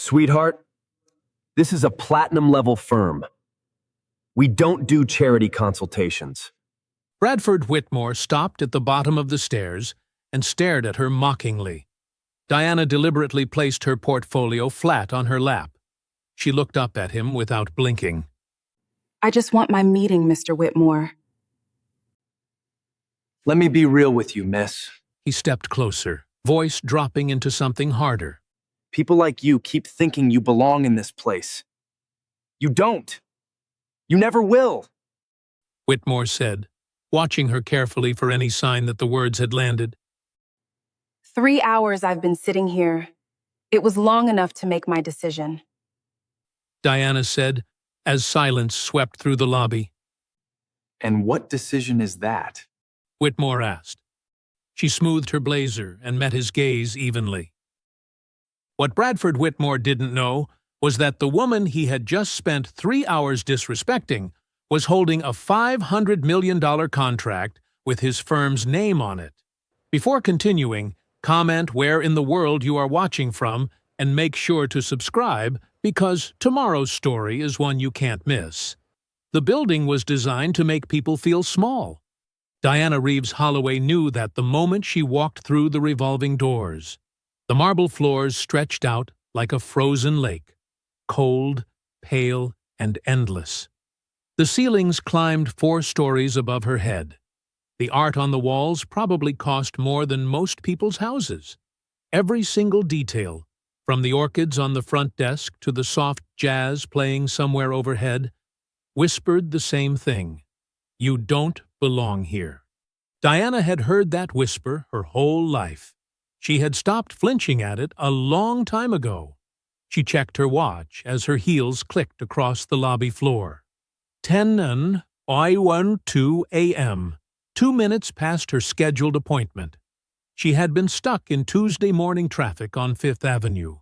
Sweetheart, this is a platinum-level firm. We don't do charity consultations. Bradford Whitmore stopped at the bottom of the stairs and stared at her mockingly. Diana deliberately placed her portfolio flat on her lap. She looked up at him without blinking. I just want my meeting, Mr. Whitmore. Let me be real with you, miss. He stepped closer, voice dropping into something harder. People like you keep thinking you belong in this place. You don't. You never will. Whitmore said, watching her carefully for any sign that the words had landed. 3 hours I've been sitting here. It was long enough to make my decision. Diana said, as silence swept through the lobby. And what decision is that? Whitmore asked. She smoothed her blazer and met his gaze evenly. What Bradford Whitmore didn't know was that the woman he had just spent 3 hours disrespecting was holding a $500 million contract with his firm's name on it. Before continuing, comment where in the world you are watching from and make sure to subscribe because tomorrow's story is one you can't miss. The building was designed to make people feel small. Diana Reeves Holloway knew that the moment she walked through the revolving doors. The marble floors stretched out like a frozen lake, cold, pale, and endless. The ceilings climbed 4 stories above her head. The art on the walls probably cost more than most people's houses. Every single detail, from the orchids on the front desk to the soft jazz playing somewhere overhead, whispered the same thing. You don't belong here. Diana had heard that whisper her whole life. She had stopped flinching at it a long time ago. She checked her watch as her heels clicked across the lobby floor. 10:12 a.m., 2 minutes past her scheduled appointment. She had been stuck in Tuesday morning traffic on Fifth Avenue,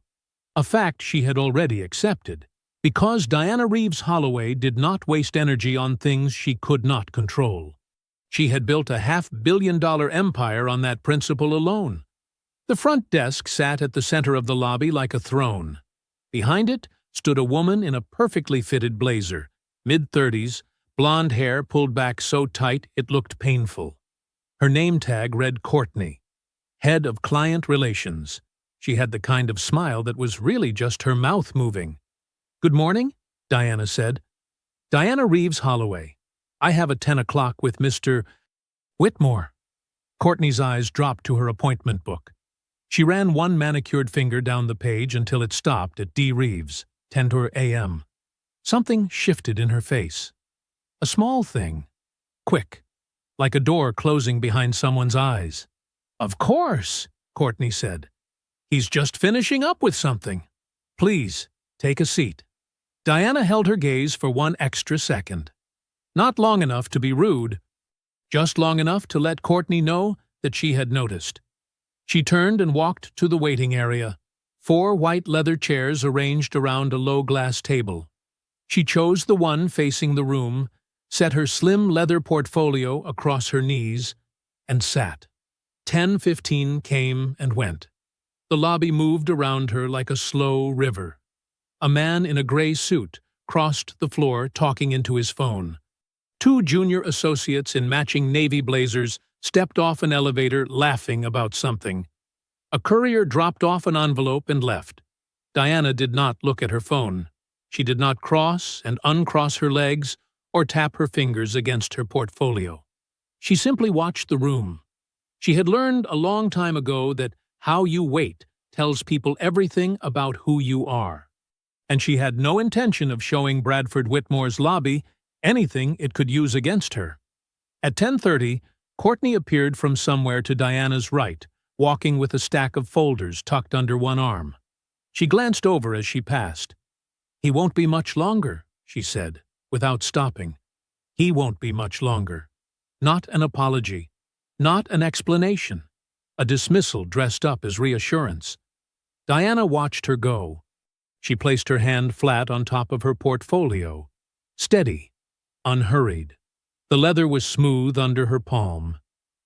a fact she had already accepted, because Diana Reeves Holloway did not waste energy on things she could not control. She had built a $500 million empire on that principle alone. The front desk sat at the center of the lobby like a throne. Behind it stood a woman in a perfectly fitted blazer, mid-30s, blonde hair pulled back so tight it looked painful. Her name tag read Courtney, head of client relations. She had the kind of smile that was really just her mouth moving. "Good morning," Diana said. "Diana Reeves Holloway. I have a 10 o'clock with Mr. Whitmore." Courtney's eyes dropped to her appointment book. She ran one manicured finger down the page until it stopped at D. Reeves, 10 a.m. Something shifted in her face. A small thing. Quick, like a door closing behind someone's eyes. "Of course," Courtney said. "He's just finishing up with something. Please, take a seat." Diana held her gaze for one extra second. Not long enough to be rude, just long enough to let Courtney know that she had noticed. She turned and walked to the waiting area, 4 white leather chairs arranged around a low glass table. She chose the one facing the room, set her slim leather portfolio across her knees, and sat. 10:15 came and went. The lobby moved around her like a slow river. A man in a gray suit crossed the floor talking into his phone. 2 junior associates in matching navy blazers stepped off an elevator laughing about something. A courier dropped off an envelope and left. Diana did not look at her phone. She did not cross and uncross her legs or tap her fingers against her portfolio. She simply watched the room. She had learned a long time ago that how you wait tells people everything about who you are. And she had no intention of showing Bradford Whitmore's lobby anything it could use against her. At 10:30, Courtney appeared from somewhere to Diana's right, walking with a stack of folders tucked under one arm. She glanced over as she passed. "He won't be much longer," she said, without stopping. "He won't be much longer." Not an apology, not an explanation, a dismissal dressed up as reassurance. Diana watched her go. She placed her hand flat on top of her portfolio, steady, unhurried. The leather was smooth under her palm.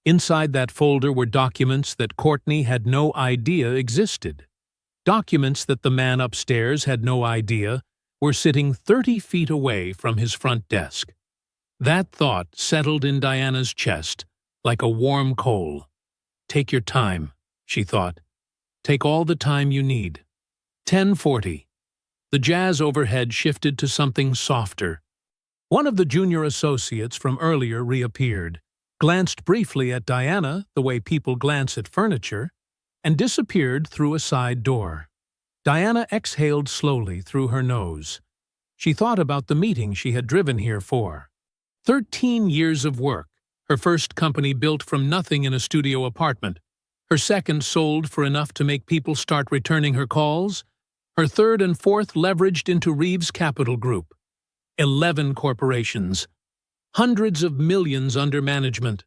Inside that folder were documents that Courtney had no idea existed. Documents that the man upstairs had no idea were sitting 30 feet away from his front desk. That thought settled in Diana's chest like a warm coal. Take your time, she thought. Take all the time you need. 10:40. The jazz overhead shifted to something softer. One of the junior associates from earlier reappeared, glanced briefly at Diana the way people glance at furniture, and disappeared through a side door. Diana exhaled slowly through her nose. She thought about the meeting she had driven here for. 13 years of work, her first company built from nothing in a studio apartment, her second sold for enough to make people start returning her calls, her third and fourth leveraged into Reeves Capital Group. 11 corporations, hundreds of millions under management,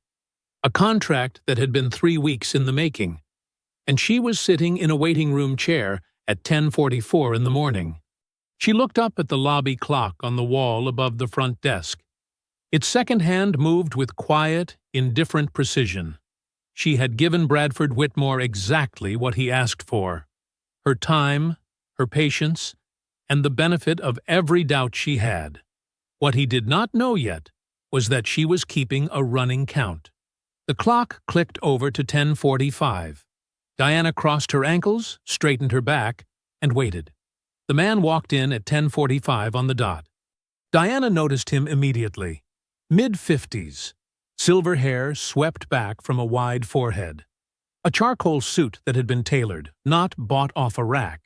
a contract that had been 3 weeks in the making, and she was sitting in a waiting room chair at 10:44 in the morning. She looked up at the lobby clock on the wall above the front desk. Its second hand moved with quiet, indifferent precision. She had given Bradford Whitmore exactly what he asked for: her time, her patience, and the benefit of every doubt she had. What he did not know yet was that she was keeping a running count. The clock clicked over to 10:45. Diana crossed her ankles, straightened her back, and waited. The man walked in at 10:45 on the dot. Diana noticed him immediately. Mid-50s, silver hair swept back from a wide forehead. A charcoal suit that had been tailored, not bought off a rack.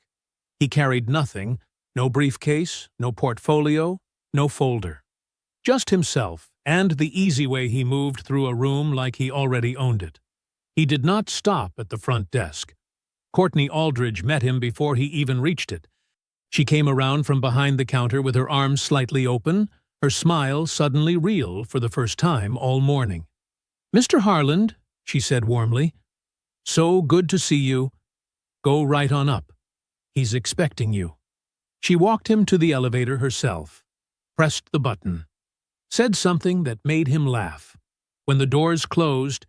He carried nothing, no briefcase, no portfolio, no folder. Just himself, and the easy way he moved through a room like he already owned it. He did not stop at the front desk. Courtney Aldridge met him before he even reached it. She came around from behind the counter with her arms slightly open, her smile suddenly real for the first time all morning. "Mr. Harland," she said warmly, "so good to see you. Go right on up. He's expecting you." She walked him to the elevator herself, pressed the button, said something that made him laugh. When the doors closed,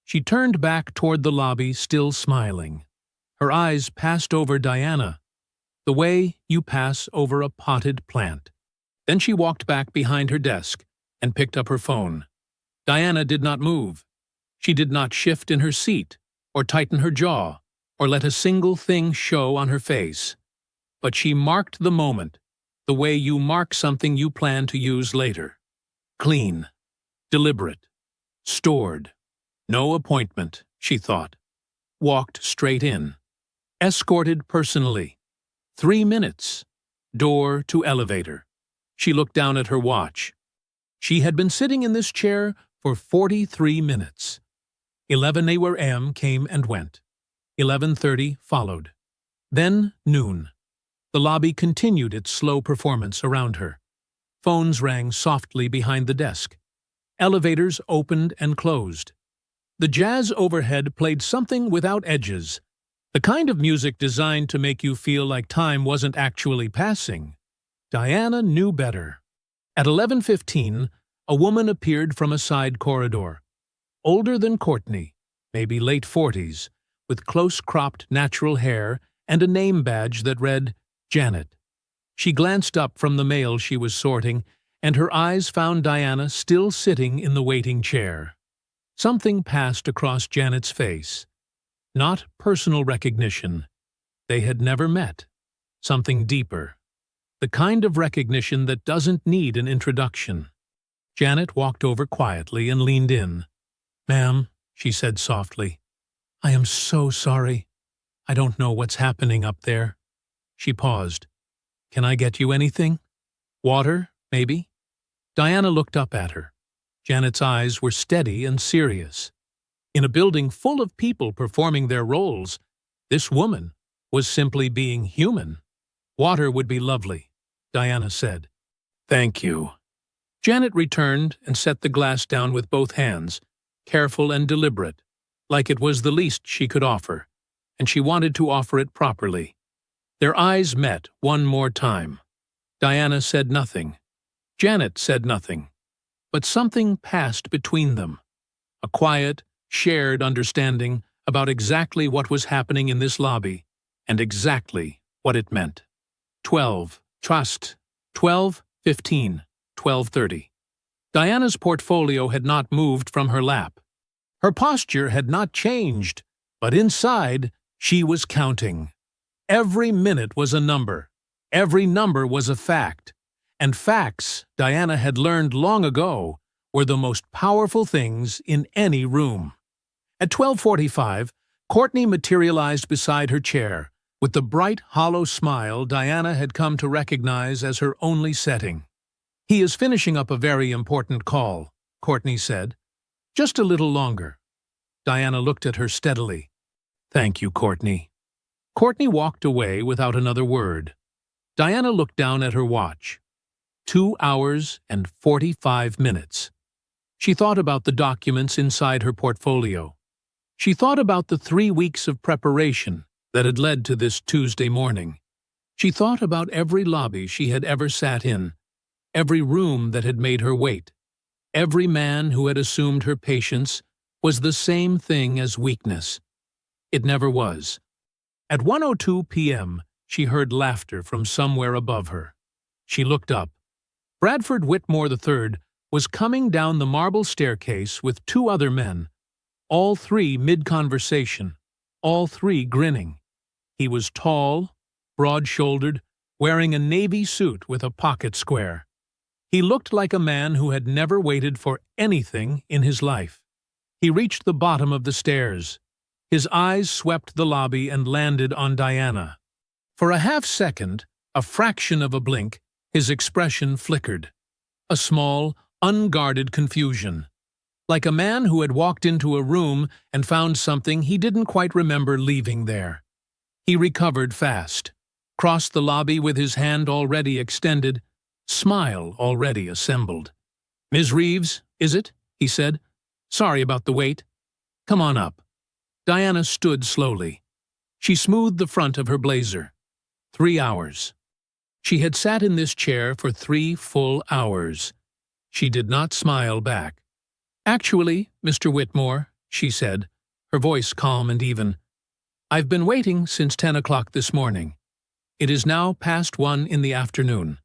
she turned back toward the lobby, still smiling. Her eyes passed over Diana, the way you pass over a potted plant. Then she walked back behind her desk and picked up her phone. Diana did not move. She did not shift in her seat, or tighten her jaw, or let a single thing show on her face. But she marked the moment, the way you mark something you plan to use later. Clean, deliberate, stored. No appointment, she thought. Walked straight in. Escorted personally. 3 minutes. Door to elevator. She looked down at her watch. She had been sitting in this chair for 43 minutes. 11 a.m. came and went. 11:30 followed. Then noon. The lobby continued its slow performance around her. Phones rang softly behind the desk. Elevators opened and closed. The jazz overhead played something without edges, the kind of music designed to make you feel like time wasn't actually passing. Diana knew better. At 11:15, a woman appeared from a side corridor. Older than Courtney, maybe late 40s, with close-cropped natural hair and a name badge that read Janet. She glanced up from the mail she was sorting, and her eyes found Diana still sitting in the waiting chair. Something passed across Janet's face. Not personal recognition. They had never met. Something deeper. The kind of recognition that doesn't need an introduction. Janet walked over quietly and leaned in. "Ma'am," she said softly, "I am so sorry. I don't know what's happening up there." She paused. "Can I get you anything? Water, maybe?" Diana looked up at her. Janet's eyes were steady and serious. In a building full of people performing their roles, this woman was simply being human. "Water would be lovely," Diana said. "Thank you." Janet returned and set the glass down with both hands, careful and deliberate, like it was the least she could offer, and she wanted to offer it properly. Their eyes met one more time. Diana said nothing. Janet said nothing. But something passed between them. A quiet, shared understanding about exactly what was happening in this lobby, and exactly what it meant. 12. Trust. 12, 15, 12:30. Diana's portfolio had not moved from her lap. Her posture had not changed, but inside, she was counting. Every minute was a number. Every number was a fact. And facts, Diana had learned long ago, were the most powerful things in any room. At 12:45, Courtney materialized beside her chair, with the bright, hollow smile Diana had come to recognize as her only setting. "He is finishing up a very important call," Courtney said. "Just a little longer." Diana looked at her steadily. "Thank you, Courtney." Courtney walked away without another word. Diana looked down at her watch. 2 hours and 45 minutes. She thought about the documents inside her portfolio. She thought about the 3 weeks of preparation that had led to this Tuesday morning. She thought about every lobby she had ever sat in, every room that had made her wait. Every man who had assumed her patience was the same thing as weakness. It never was. At 1:02 p.m., she heard laughter from somewhere above her. She looked up. Bradford Whitmore III was coming down the marble staircase with 2 other men, all 3 mid-conversation, all 3 grinning. He was tall, broad-shouldered, wearing a navy suit with a pocket square. He looked like a man who had never waited for anything in his life. He reached the bottom of the stairs. His eyes swept the lobby and landed on Diana. For a half-second, a fraction of a blink, his expression flickered. A small, unguarded confusion. Like a man who had walked into a room and found something he didn't quite remember leaving there. He recovered fast, crossed the lobby with his hand already extended, smile already assembled. "Ms. Reeves, is it?" he said. "Sorry about the wait. Come on up." Diana stood slowly. She smoothed the front of her blazer. 3 hours. She had sat in this chair for 3 full hours. She did not smile back. "Actually, Mr. Whitmore," she said, her voice calm and even, "I've been waiting since 10 o'clock this morning. It is now past 1 in the afternoon."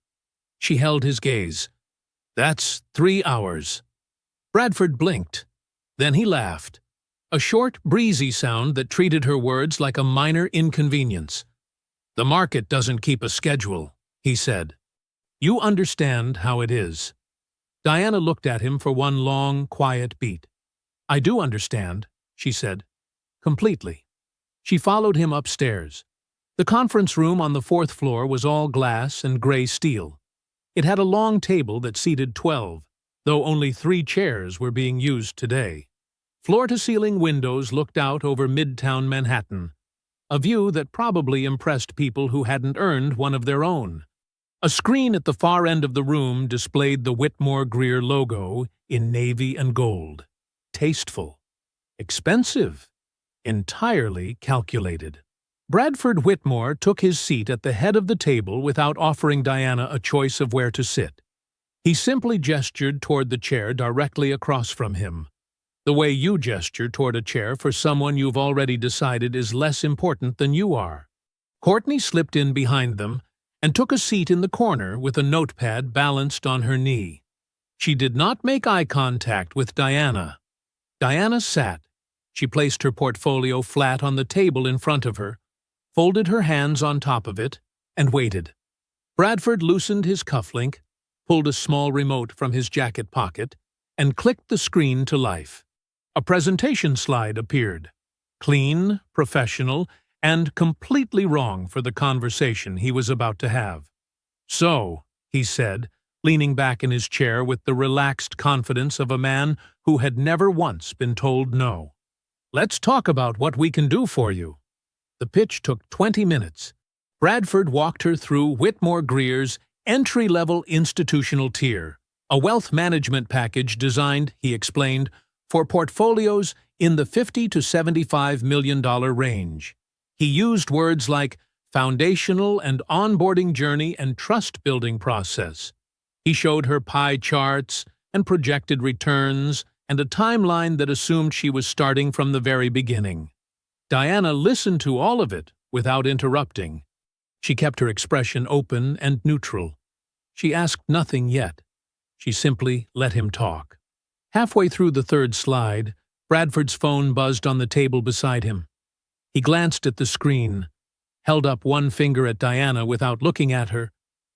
She held his gaze. "That's 3 hours." Bradford blinked. Then he laughed. A short, breezy sound that treated her words like a minor inconvenience. "The market doesn't keep a schedule," he said. "You understand how it is." Diana looked at him for one long, quiet beat. "I do understand," she said. "Completely." She followed him upstairs. The conference room on the 4th floor was all glass and gray steel. It had a long table that seated 12, though only 3 chairs were being used today. Floor-to-ceiling windows looked out over Midtown Manhattan, a view that probably impressed people who hadn't earned one of their own. A screen at the far end of the room displayed the Whitmore Greer logo in navy and gold. Tasteful. Expensive. Entirely calculated. Bradford Whitmore took his seat at the head of the table without offering Diana a choice of where to sit. He simply gestured toward the chair directly across from him, the way you gesture toward a chair for someone you've already decided is less important than you are. Courtney slipped in behind them and took a seat in the corner with a notepad balanced on her knee. She did not make eye contact with Diana. Diana sat. She placed her portfolio flat on the table in front of her, folded her hands on top of it, and waited. Bradford loosened his cufflink, pulled a small remote from his jacket pocket, and clicked the screen to life. A presentation slide appeared. Clean, professional, and completely wrong for the conversation he was about to have. "So," he said, leaning back in his chair with the relaxed confidence of a man who had never once been told no. "Let's talk about what we can do for you." The pitch took 20 minutes. Bradford walked her through Whitmore Greer's entry-level institutional tier, a wealth management package designed, he explained, for portfolios in the $50 to $75 million range. He used words like foundational and onboarding journey and trust-building process. He showed her pie charts and projected returns and a timeline that assumed she was starting from the very beginning. Diana listened to all of it without interrupting. She kept her expression open and neutral. She asked nothing yet. She simply let him talk. Halfway through the third slide, Bradford's phone buzzed on the table beside him. He glanced at the screen, held up one finger at Diana without looking at her,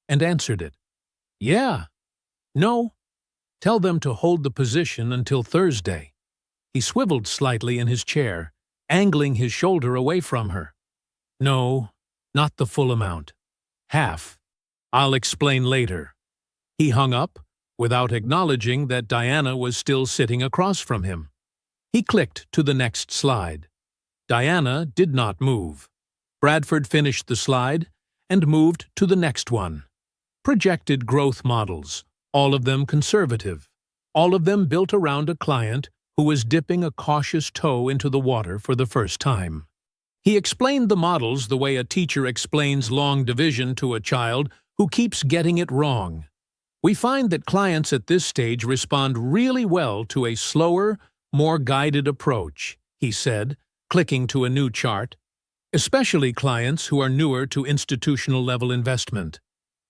and answered it. Yeah. No. Tell them to hold the position until Thursday. He swiveled slightly in his chair, angling his shoulder away from her. No, not the full amount. Half. I'll explain later. He hung up, without acknowledging that Diana was still sitting across from him. He clicked to the next slide. Diana did not move. Bradford finished the slide and moved to the next one. Projected growth models, all of them conservative, all of them built around a client who was dipping a cautious toe into the water for the first time. He explained the models the way a teacher explains long division to a child who keeps getting it wrong. We find that clients at this stage respond really well to a slower, more guided approach, he said, clicking to a new chart, especially clients who are newer to institutional-level investment.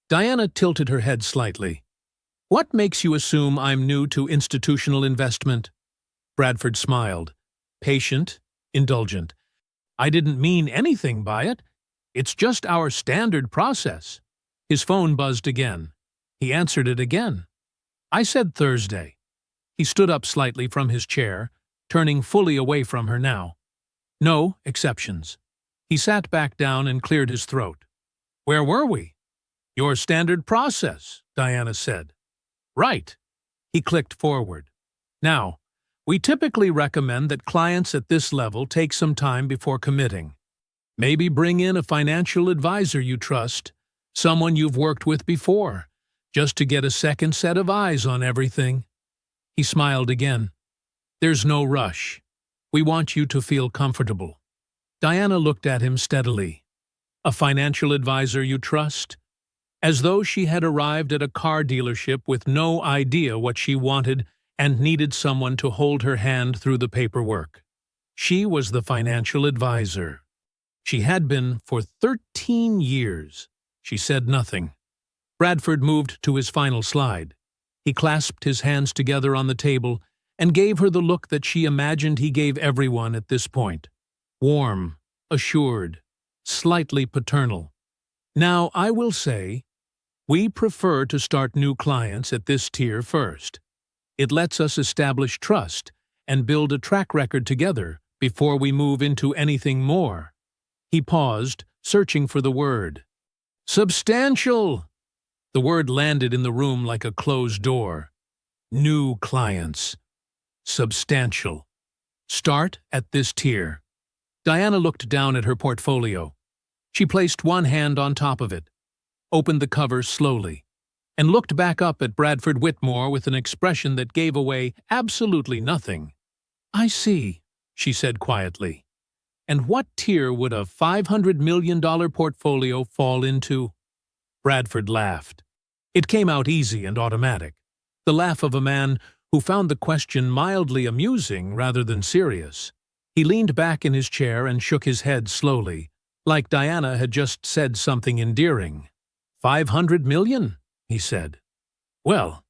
Diana tilted her head slightly. What makes you assume I'm new to institutional investment? Bradford smiled, patient, indulgent. I didn't mean anything by it. It's just our standard process. His phone buzzed again. He answered it again. I said Thursday. He stood up slightly from his chair, turning fully away from her now. No exceptions. He sat back down and cleared his throat. Where were we? Your standard process, Diana said. Right. He clicked forward. Now, we typically recommend that clients at this level take some time before committing. Maybe bring in a financial advisor you trust, someone you've worked with before, just to get a second set of eyes on everything. He smiled again. There's no rush. We want you to feel comfortable. Diana looked at him steadily. A financial advisor you trust? As though she had arrived at a car dealership with no idea what she wanted and needed someone to hold her hand through the paperwork. She was the financial advisor. She had been for 13 years. She said nothing. Bradford moved to his final slide. He clasped his hands together on the table and gave her the look that she imagined he gave everyone at this point. Warm, assured, slightly paternal. Now, I will say, we prefer to start new clients at this tier first. It lets us establish trust and build a track record together before we move into anything more. He paused, searching for the word. Substantial! The word landed in the room like a closed door. New clients. Substantial. Start at this tier. Diana looked down at her portfolio. She placed one hand on top of it, opened the cover slowly, and looked back up at Bradford Whitmore with an expression that gave away absolutely nothing. I see, she said quietly. And what tier would a $500 million portfolio fall into? Bradford laughed. It came out easy and automatic, the laugh of a man who found the question mildly amusing rather than serious. He leaned back in his chair and shook his head slowly, like Diana had just said something endearing. 500 million, he said. Well,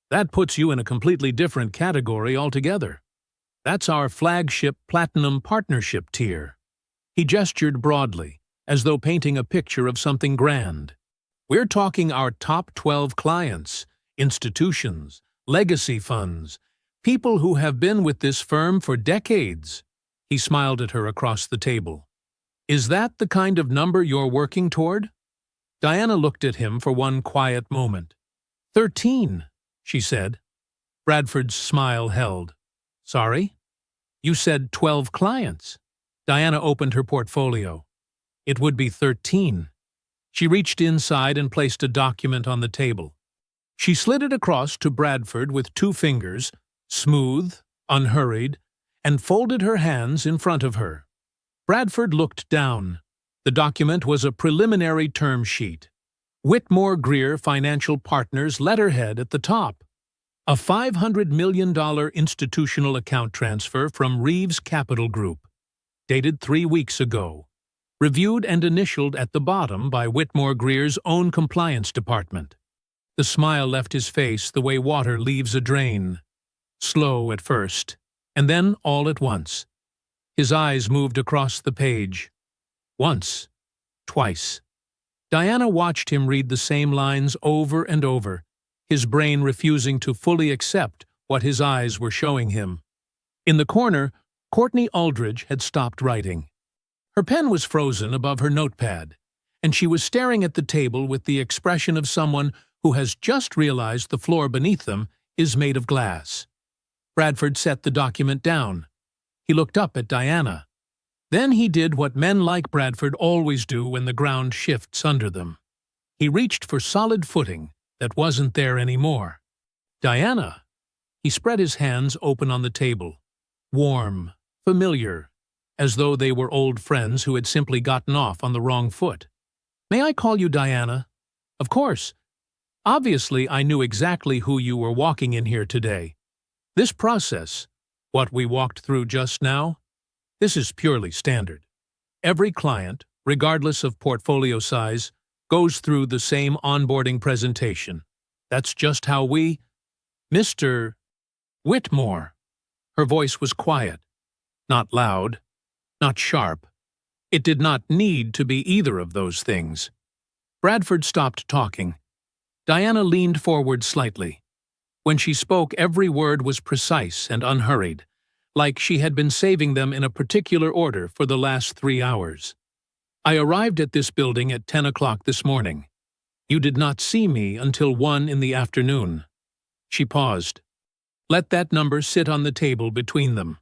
that puts you in a completely different category altogether. That's our flagship Platinum Partnership tier. He gestured broadly, as though painting a picture of something grand. We're talking our top 12 clients, institutions, legacy funds, people who have been with this firm for decades. He smiled at her across the table. Is that the kind of number you're working toward? Diana looked at him for one quiet moment. 13, she said. Bradford's smile held. Sorry? You said 12 clients. Diana opened her portfolio. It would be 13. She reached inside and placed a document on the table. She slid it across to Bradford with 2 fingers, smooth, unhurried, and folded her hands in front of her. Bradford looked down. The document was a preliminary term sheet. Whitmore Greer Financial Partners letterhead at the top. A $500 million institutional account transfer from Reeves Capital Group, dated 3 weeks ago. reviewed and initialed at the bottom by Whitmore Greer's own compliance department. The smile left his face the way water leaves a drain, slow at first, and then all at once. His eyes moved across the page. Once, twice. Diana watched him read the same lines over and over, his brain refusing to fully accept what his eyes were showing him. In the corner, Courtney Aldridge had stopped writing. Her pen was frozen above her notepad, and she was staring at the table with the expression of someone who has just realized the floor beneath them is made of glass. Bradford set the document down. He looked up at Diana. Then he did what men like Bradford always do when the ground shifts under them. He reached for solid footing that wasn't there anymore. Diana! He spread his hands open on the table. Warm, familiar, as though they were old friends who had simply gotten off on the wrong foot. May I call you Diana? Of course. Obviously, I knew exactly who you were walking in here today. This process, what we walked through just now, this is purely standard. Every client, regardless of portfolio size, goes through the same onboarding presentation. That's just how we… Mr. Whitmore. Her voice was quiet, not loud, not sharp. It did not need to be either of those things. Bradford stopped talking. Diana leaned forward slightly. When she spoke, every word was precise and unhurried, like she had been saving them in a particular order for the last 3 hours. I arrived at this building at 10 o'clock this morning. You did not see me until 1 in the afternoon. She paused. Let that number sit on the table between them.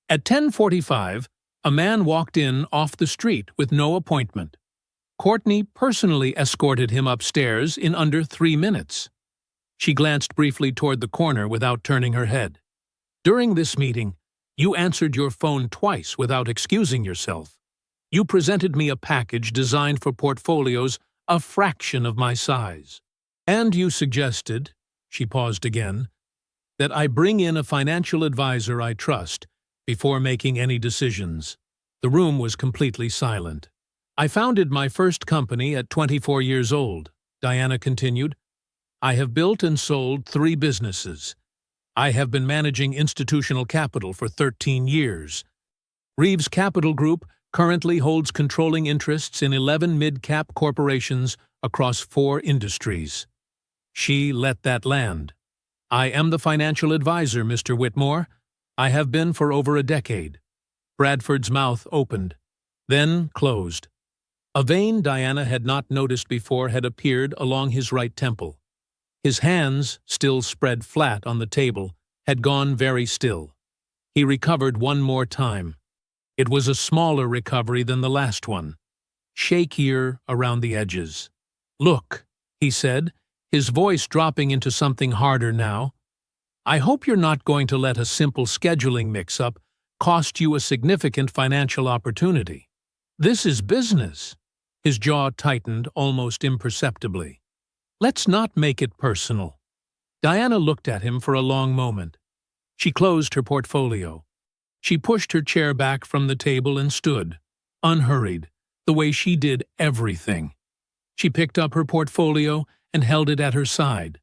At 10:45, a man walked in off the street with no appointment. Courtney personally escorted him upstairs in under 3 minutes. She glanced briefly toward the corner without turning her head. During this meeting, you answered your phone twice without excusing yourself. You presented me a package designed for portfolios a fraction of my size. And you suggested, she paused again, that I bring in a financial advisor I trust before making any decisions. The room was completely silent. I founded my first company at 24 years old, Diana continued. I have built and sold 3 businesses. I have been managing institutional capital for 13 years. Reeves Capital Group currently holds controlling interests in 11 mid-cap corporations across 4 industries. She let that land. I am the financial advisor, Mr. Whitmore. I have been for over a decade. Bradford's mouth opened, then closed. A vein Diana had not noticed before had appeared along his right temple. His hands, still spread flat on the table, had gone very still. He recovered one more time. It was a smaller recovery than the last one, shakier around the edges. Look, he said, his voice dropping into something harder now. I hope you're not going to let a simple scheduling mix-up cost you a significant financial opportunity. This is business. His jaw tightened almost imperceptibly. Let's not make it personal. Diana looked at him for a long moment. She closed her portfolio. She pushed her chair back from the table and stood, unhurried, the way she did everything. She picked up her portfolio and held it at her side.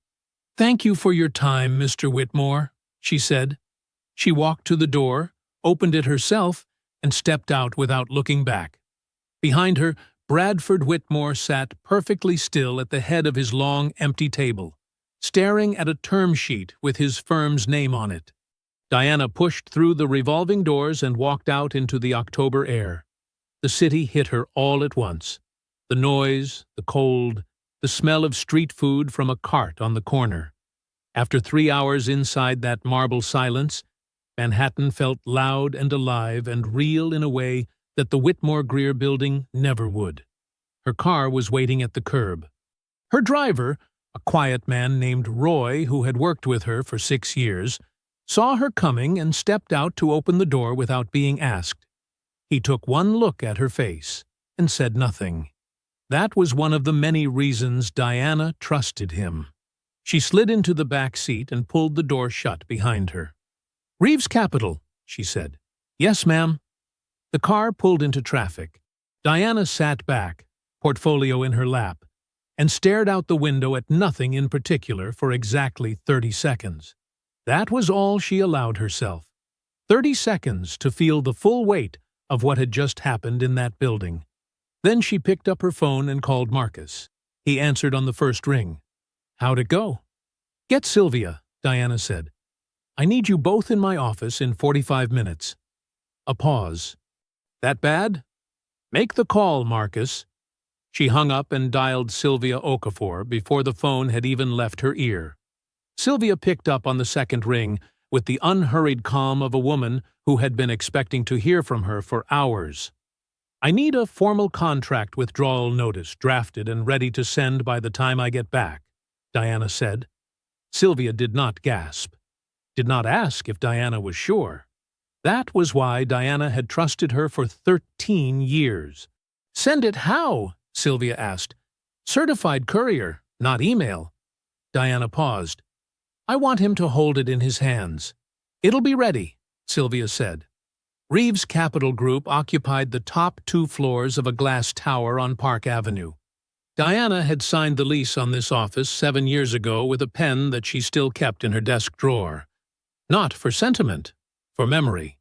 Thank you for your time, Mr. Whitmore, she said. She walked to the door, opened it herself, and stepped out without looking back. Behind her, Bradford Whitmore sat perfectly still at the head of his long, empty table, staring at a term sheet with his firm's name on it. Diana pushed through the revolving doors and walked out into the October air. The city hit her all at once. The noise, the cold, the smell of street food from a cart on the corner. After 3 hours inside that marble silence, Manhattan felt loud and alive and real in a way that the Whitmore Greer building never would. Her car was waiting at the curb. Her driver, a quiet man named Roy who had worked with her for 6 years, saw her coming and stepped out to open the door without being asked. He took one look at her face and said nothing. That was one of the many reasons Diana trusted him. She slid into the back seat and pulled the door shut behind her. Reeves Capital, she said. Yes, ma'am. The car pulled into traffic. Diana sat back, portfolio in her lap, and stared out the window at nothing in particular for exactly 30 seconds. That was all she allowed herself. 30 seconds to feel the full weight of what had just happened in that building. Then she picked up her phone and called Marcus. He answered on the first ring. "How'd it go?" "Get Sylvia," Diana said. "I need you both in my office in 45 minutes. A pause. "That bad?" "Make the call, Marcus." She hung up and dialed Sylvia Okafor before the phone had even left her ear. Sylvia picked up on the second ring with the unhurried calm of a woman who had been expecting to hear from her for hours. "I need a formal contract withdrawal notice drafted and ready to send by the time I get back," Diana said. Sylvia did not gasp, did not ask if Diana was sure. That was why Diana had trusted her for 13 years. "Send it how?" Sylvia asked. "Certified courier, not email." Diana paused. "I want him to hold it in his hands." "It'll be ready," Sylvia said. Reeves Capital Group occupied the top 2 floors of a glass tower on Park Avenue. Diana had signed the lease on this office 7 years ago with a pen that she still kept in her desk drawer. Not for sentiment, for memory,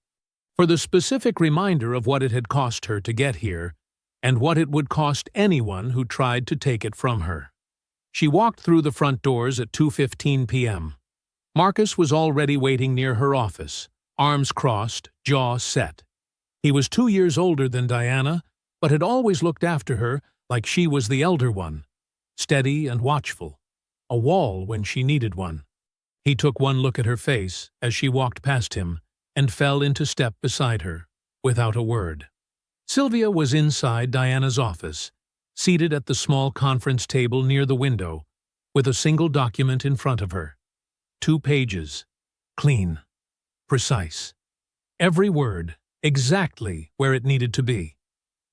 for the specific reminder of what it had cost her to get here, and what it would cost anyone who tried to take it from her. She walked through the front doors at 2:15 p.m. Marcus was already waiting near her office, arms crossed, jaw set. He was 2 years older than Diana, but had always looked after her like she was the elder one, steady and watchful, a wall when she needed one. He took one look at her face as she walked past him and fell into step beside her, without a word. Sylvia was inside Diana's office, seated at the small conference table near the window, with a single document in front of her. 2 pages. Clean. Precise. Every word, exactly where it needed to be.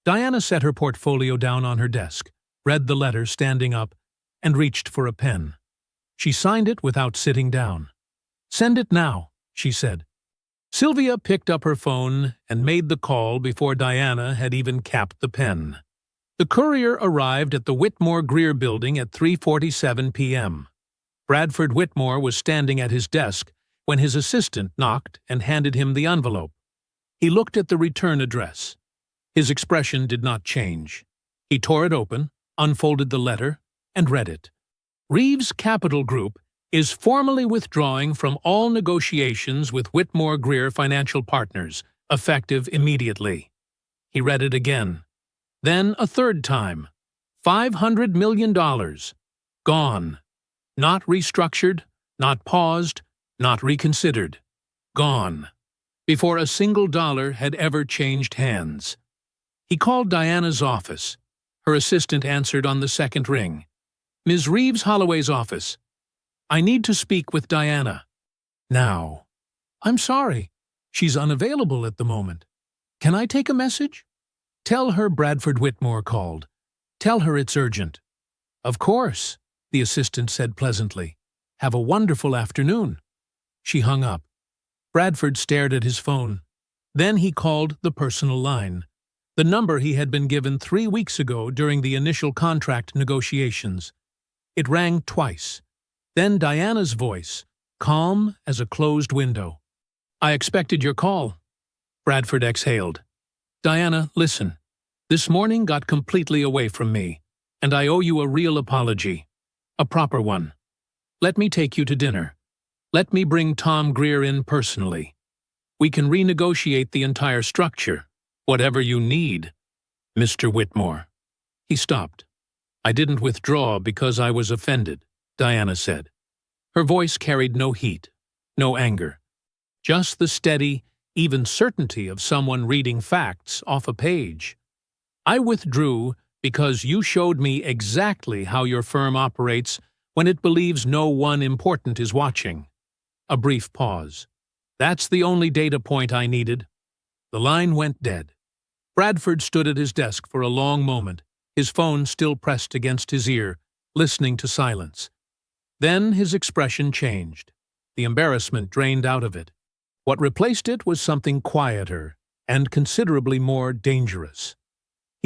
Diana set her portfolio down on her desk, read the letter standing up, and reached for a pen. She signed it without sitting down. "Send it now," she said. Sylvia picked up her phone and made the call before Diana had even capped the pen. The courier arrived at the Whitmore Greer building at 3:47 p.m. Bradford Whitmore was standing at his desk when his assistant knocked and handed him the envelope. He looked at the return address. His expression did not change. He tore it open, unfolded the letter, and read it. "Reeves Capital Group is formally withdrawing from all negotiations with Whitmore Greer Financial Partners, effective immediately." He read it again. Then a third time. $500 million. Gone. Not restructured, not paused, not reconsidered. Gone. Before a single dollar had ever changed hands. He called Diana's office. Her assistant answered on the second ring. "Ms. Reeves Holloway's office. I need to speak with Diana. Now." "I'm sorry. She's unavailable at the moment. Can I take a message?" "Tell her Bradford Whitmore called. Tell her it's urgent." "Of course," the assistant said pleasantly. "Have a wonderful afternoon." She hung up. Bradford stared at his phone. Then he called the personal line, the number he had been given 3 weeks ago during the initial contract negotiations. It rang twice. Then Diana's voice, calm as a closed window. "I expected your call." Bradford exhaled. "Diana, listen. This morning got completely away from me, and I owe you a real apology. A proper one. Let me take you to dinner. Let me bring Tom Greer in personally. We can renegotiate the entire structure, whatever you need, Mr. Whitmore." He stopped. "I didn't withdraw because I was offended," Diana said. Her voice carried no heat, no anger. Just the steady, even certainty of someone reading facts off a page. "I withdrew because you showed me exactly how your firm operates when it believes no one important is watching." A brief pause. "That's the only data point I needed." The line went dead. Bradford stood at his desk for a long moment, his phone still pressed against his ear, listening to silence. Then his expression changed. The embarrassment drained out of it. What replaced it was something quieter and considerably more dangerous.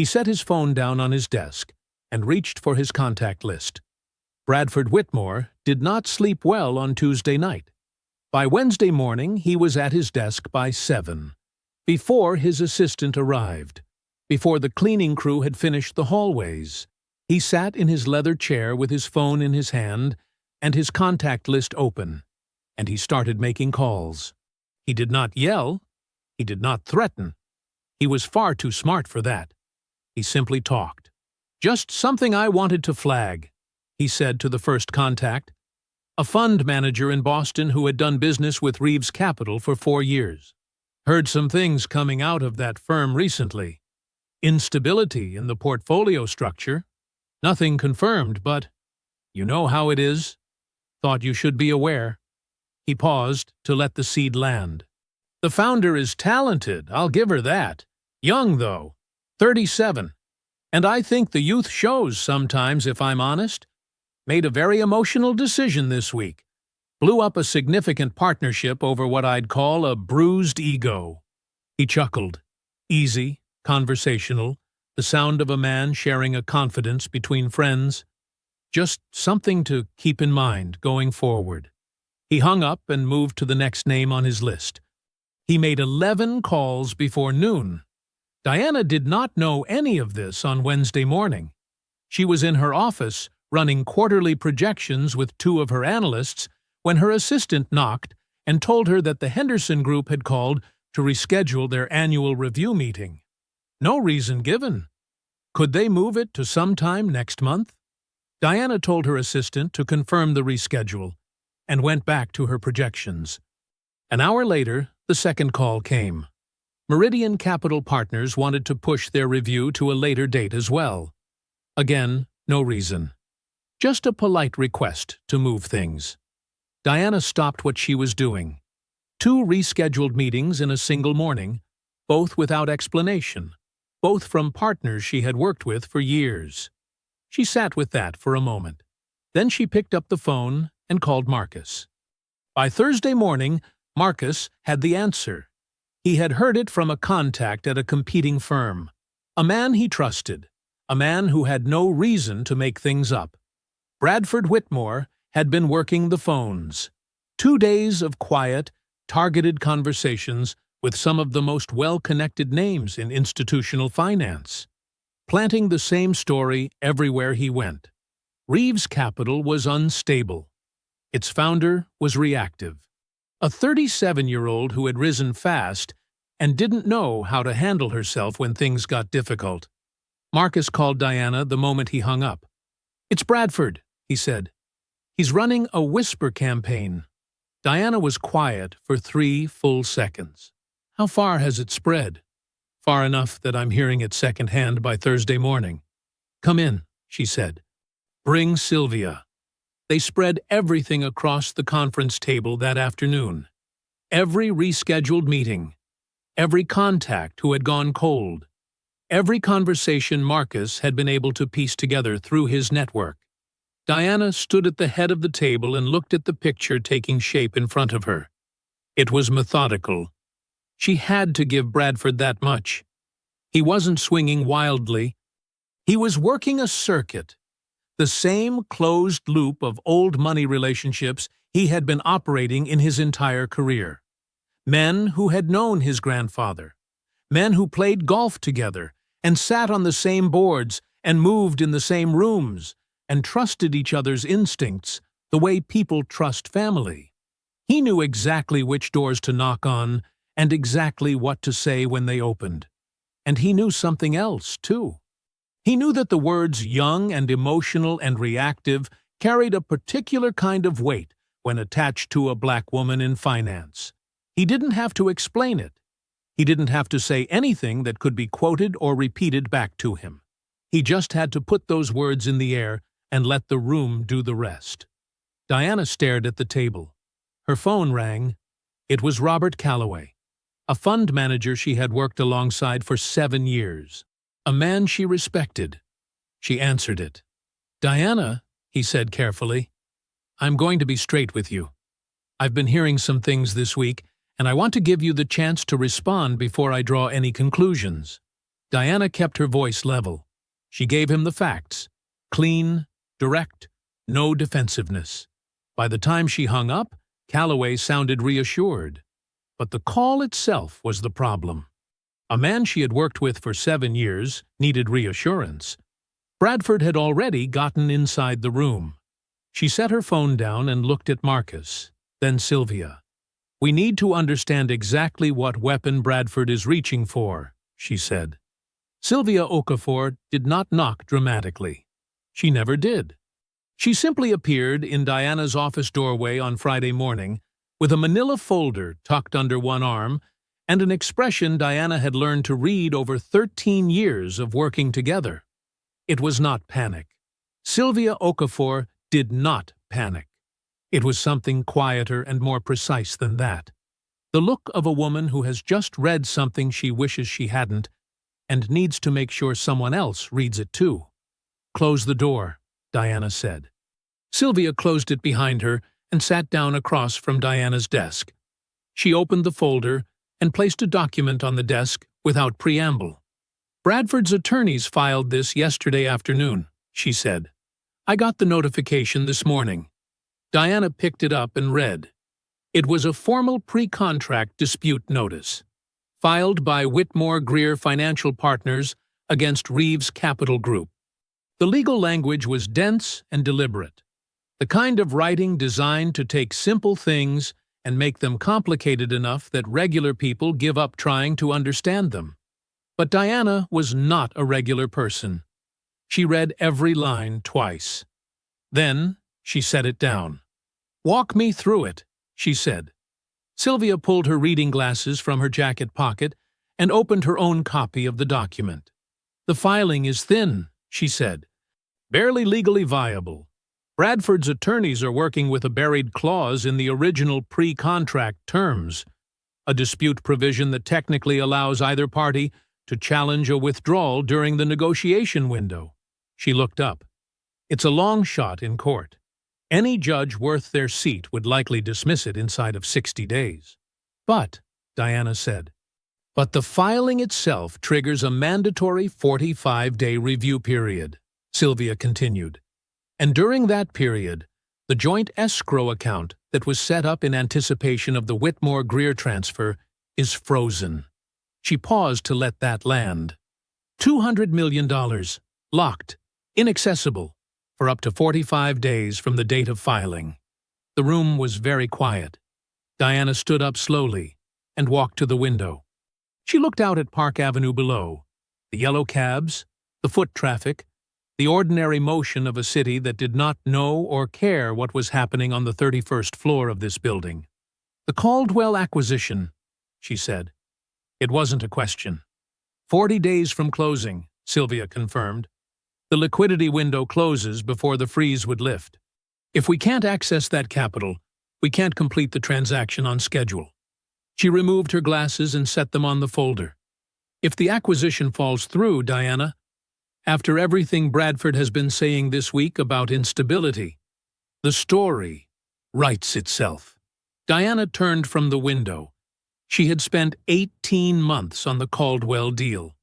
He set his phone down on his desk and reached for his contact list. Bradford Whitmore did not sleep well on Tuesday night. By Wednesday morning, he was at his desk by 7, before his assistant arrived, before the cleaning crew had finished the hallways. He sat in his leather chair with his phone in his hand and his contact list open, and he started making calls. He did not yell. He did not threaten. He was far too smart for that. He simply talked. "Just something I wanted to flag," he said to the first contact, a fund manager in Boston who had done business with Reeves Capital for 4 years. "Heard some things coming out of that firm recently. Instability in the portfolio structure. Nothing confirmed, but you know how it is. Thought you should be aware." He paused to let the seed land. "The founder is talented, I'll give her that. Young, though, 37. And I think the youth shows sometimes, if I'm honest. Made a very emotional decision this week. Blew up a significant partnership over what I'd call a bruised ego." He chuckled. Easy, conversational, the sound of a man sharing a confidence between friends. Just something to keep in mind going forward. He hung up and moved to the next name on his list. He made 11 calls before noon. Diana did not know any of this on Wednesday morning. She was in her office running quarterly projections with 2 of her analysts when her assistant knocked and told her that the Henderson Group had called to reschedule their annual review meeting. No reason given. Could they move it to sometime next month? Diana told her assistant to confirm the reschedule and went back to her projections. An hour later, the second call came. Meridian Capital Partners wanted to push their review to a later date as well. Again, no reason. Just a polite request to move things. Diana stopped what she was doing. 2 rescheduled meetings in a single morning, both without explanation, both from partners she had worked with for years. She sat with that for a moment. Then she picked up the phone and called Marcus. By Thursday morning, Marcus had the answer. He had heard it from a contact at a competing firm, a man he trusted, a man who had no reason to make things up. Bradford Whitmore had been working the phones. 2 days of quiet, targeted conversations with some of the most well-connected names in institutional finance, planting the same story everywhere he went. Reeves Capital was unstable. Its founder was reactive. A 37-year-old who had risen fast and didn't know how to handle herself when things got difficult. Marcus called Diana the moment he hung up. "It's Bradford," he said. "He's running a whisper campaign." Diana was quiet for 3 full seconds. "How far has it spread?" "Far enough that I'm hearing it secondhand by Thursday morning." "Come in," she said. "Bring Sylvia." They spread everything across the conference table that afternoon. Every rescheduled meeting. Every contact who had gone cold. Every conversation Marcus had been able to piece together through his network. Diana stood at the head of the table and looked at the picture taking shape in front of her. It was methodical. She had to give Bradford that much. He wasn't swinging wildly. He was working a circuit, the same closed loop of old money relationships he had been operating in his entire career. Men who had known his grandfather. Men who played golf together and sat on the same boards and moved in the same rooms and trusted each other's instincts the way people trust family. He knew exactly which doors to knock on and exactly what to say when they opened. And he knew something else, too. He knew that the words young and emotional and reactive carried a particular kind of weight when attached to a black woman in finance. He didn't have to explain it. He didn't have to say anything that could be quoted or repeated back to him. He just had to put those words in the air and let the room do the rest. Diana stared at the table. Her phone rang. It was Robert Calloway, a fund manager she had worked alongside for 7 years. A man she respected. She answered it. "Diana," he said carefully, "I'm going to be straight with you. I've been hearing some things this week, and I want to give you the chance to respond before I draw any conclusions." Diana kept her voice level. She gave him the facts. Clean, direct, no defensiveness. By the time she hung up, Calloway sounded reassured. But the call itself was the problem. A man she had worked with for 7 years needed reassurance. Bradford had already gotten inside the room. She set her phone down and looked at Marcus, then Sylvia. "We need to understand exactly what weapon Bradford is reaching for," she said. Sylvia Okafor did not knock dramatically. She never did. She simply appeared in Diana's office doorway on Friday morning with a manila folder tucked under one arm and an expression Diana had learned to read over 13 years of working together. It was not panic. Sylvia Okafor did not panic. It was something quieter and more precise than that. The look of a woman who has just read something she wishes she hadn't and needs to make sure someone else reads it too. "Close the door," Diana said. Sylvia closed it behind her and sat down across from Diana's desk. She opened the folder and placed a document on the desk without preamble. "Bradford's attorneys filed this yesterday afternoon," she said. "I got the notification this morning." Diana picked it up and read. It was a formal pre-contract dispute notice, filed by Whitmore Greer Financial Partners against Reeves Capital Group. The legal language was dense and deliberate, the kind of writing designed to take simple things and make them complicated enough that regular people give up trying to understand them. But Diana was not a regular person. She read every line twice. Then she set it down. "Walk me through it," she said. Sylvia pulled her reading glasses from her jacket pocket and opened her own copy of the document. "The filing is thin," she said. "Barely legally viable. Bradford's attorneys are working with a buried clause in the original pre-contract terms, a dispute provision that technically allows either party to challenge a withdrawal during the negotiation window." She looked up. "It's a long shot in court. Any judge worth their seat would likely dismiss it inside of 60 days. But," Diana said, "but the filing itself triggers a mandatory 45-day review period," Sylvia continued. "And during that period, the joint escrow account that was set up in anticipation of the Whitmore Greer transfer is frozen." She paused to let that land. $200 million, locked, inaccessible, for up to 45 days from the date of filing. The room was very quiet. Diana stood up slowly and walked to the window. She looked out at Park Avenue below, the yellow cabs, the foot traffic, the ordinary motion of a city that did not know or care what was happening on the 31st floor of this building. "The Caldwell acquisition," she said. It wasn't a question. 40 days from closing, Sylvia confirmed. The liquidity window closes before the freeze would lift. If we can't access that capital, we can't complete the transaction on schedule. She removed her glasses and set them on the folder. "If the acquisition falls through, Diana, after everything Bradford has been saying this week about instability, the story writes itself." Diana turned from the window. She had spent 18 months on the Caldwell deal.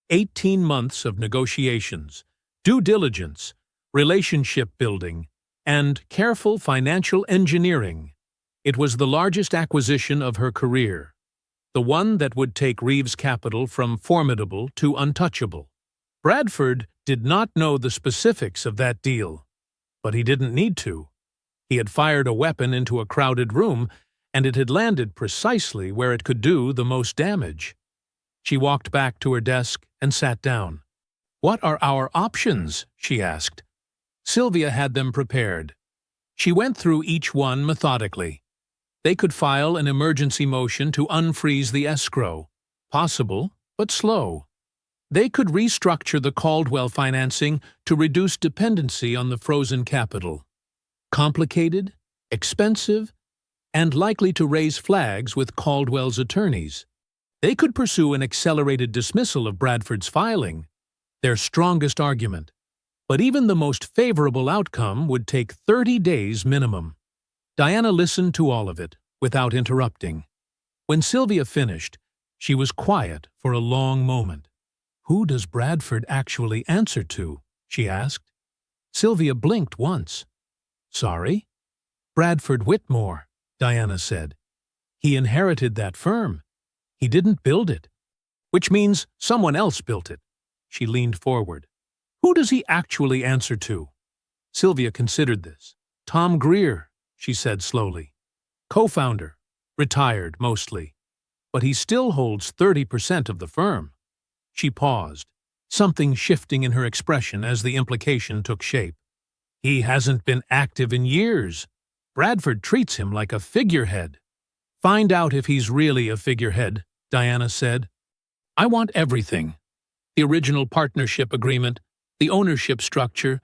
18 months of negotiations, due diligence, relationship building, and careful financial engineering. It was the largest acquisition of her career, the one that would take Reeves Capital from formidable to untouchable. Bradford did not know the specifics of that deal, but he didn't need to. He had fired a weapon into a crowded room, and it had landed precisely where it could do the most damage. She walked back to her desk and sat down. "What are our options?" she asked. Sylvia had them prepared. She went through each one methodically. They could file an emergency motion to unfreeze the escrow. Possible, but slow. They could restructure the Caldwell financing to reduce dependency on the frozen capital. Complicated, expensive, and likely to raise flags with Caldwell's attorneys. They could pursue an accelerated dismissal of Bradford's filing, their strongest argument. But even the most favorable outcome would take 30 days minimum. Diana listened to all of it, without interrupting. When Sylvia finished, she was quiet for a long moment. "Who does Bradford actually answer to?" she asked. Sylvia blinked once. "Sorry?" "Bradford Whitmore," Diana said. "He inherited that firm. He didn't build it." "Which means someone else built it." She leaned forward. "Who does he actually answer to?" Sylvia considered this. "Tom Greer," she said slowly. "Co-founder. Retired, mostly. But he still holds 30% of the firm." She paused, something shifting in her expression as the implication took shape. "He hasn't been active in years. Bradford treats him like a figurehead." "Find out if he's really a figurehead," Diana said. "I want everything. The original partnership agreement, the ownership structure,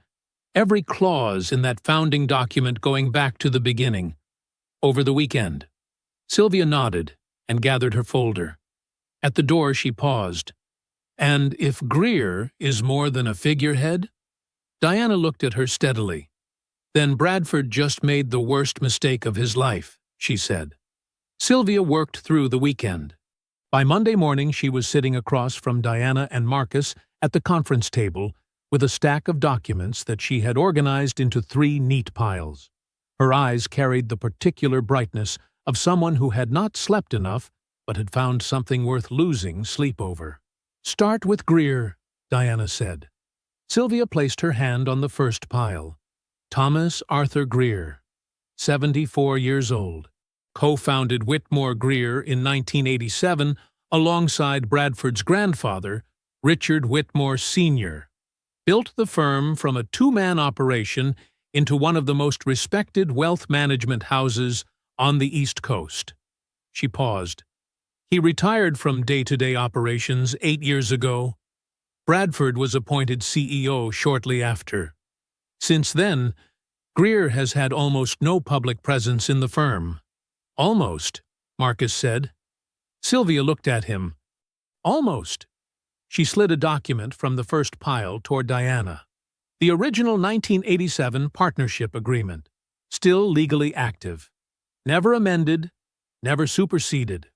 every clause in that founding document going back to the beginning. Over the weekend." Sylvia nodded and gathered her folder. At the door she paused. "And if Greer is more than a figurehead?" Diana looked at her steadily. "Then Bradford just made the worst mistake of his life," she said. Sylvia worked through the weekend. By Monday morning she was sitting across from Diana and Marcus at the conference table with a stack of documents that she had organized into 3 neat piles. Her eyes carried the particular brightness of someone who had not slept enough but had found something worth losing sleep over. "Start with Greer," Diana said. Sylvia placed her hand on the first pile. Thomas Arthur Greer, 74 years old, co-founded Whitmore Greer in 1987 alongside Bradford's grandfather, Richard Whitmore Sr., built the firm from a 2-man operation into one of the most respected wealth management houses on the East Coast. She paused. He retired from day-to-day operations 8 years ago. Bradford was appointed CEO shortly after. Since then, Greer has had almost no public presence in the firm. "Almost," Marcus said. Sylvia looked at him. "Almost." She slid a document from the first pile toward Diana. The original 1987 partnership agreement, still legally active. Never amended, never superseded.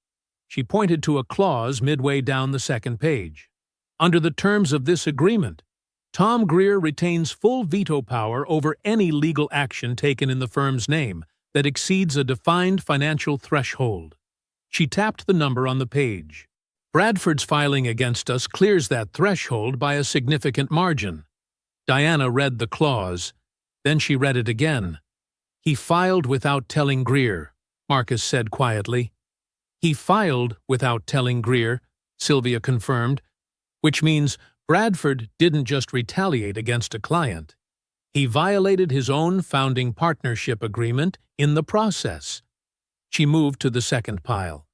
She pointed to a clause midway down the second page. "Under the terms of this agreement, Tom Greer retains full veto power over any legal action taken in the firm's name that exceeds a defined financial threshold." She tapped the number on the page. "Bradford's filing against us clears that threshold by a significant margin." Diana read the clause. Then she read it again. "He filed without telling Greer," Marcus said quietly. "He filed without telling Greer," Sylvia confirmed, "which means Bradford didn't just retaliate against a client. He violated his own founding partnership agreement in the process." She moved to the second pile.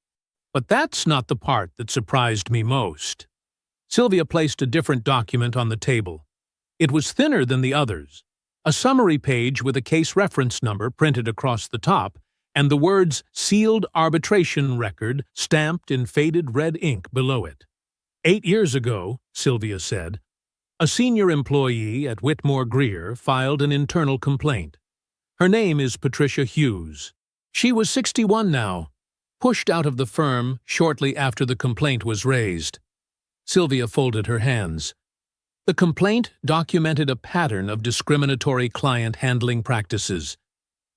"But that's not the part that surprised me most." Sylvia placed a different document on the table. It was thinner than the others, a summary page with a case reference number printed across the top, and the words "Sealed Arbitration Record" stamped in faded red ink below it. 8 years ago, Sylvia said, a senior employee at Whitmore Greer filed an internal complaint. Her name is Patricia Hughes. She was 61 now, pushed out of the firm shortly after the complaint was raised. Sylvia folded her hands. The complaint documented a pattern of discriminatory client handling practices.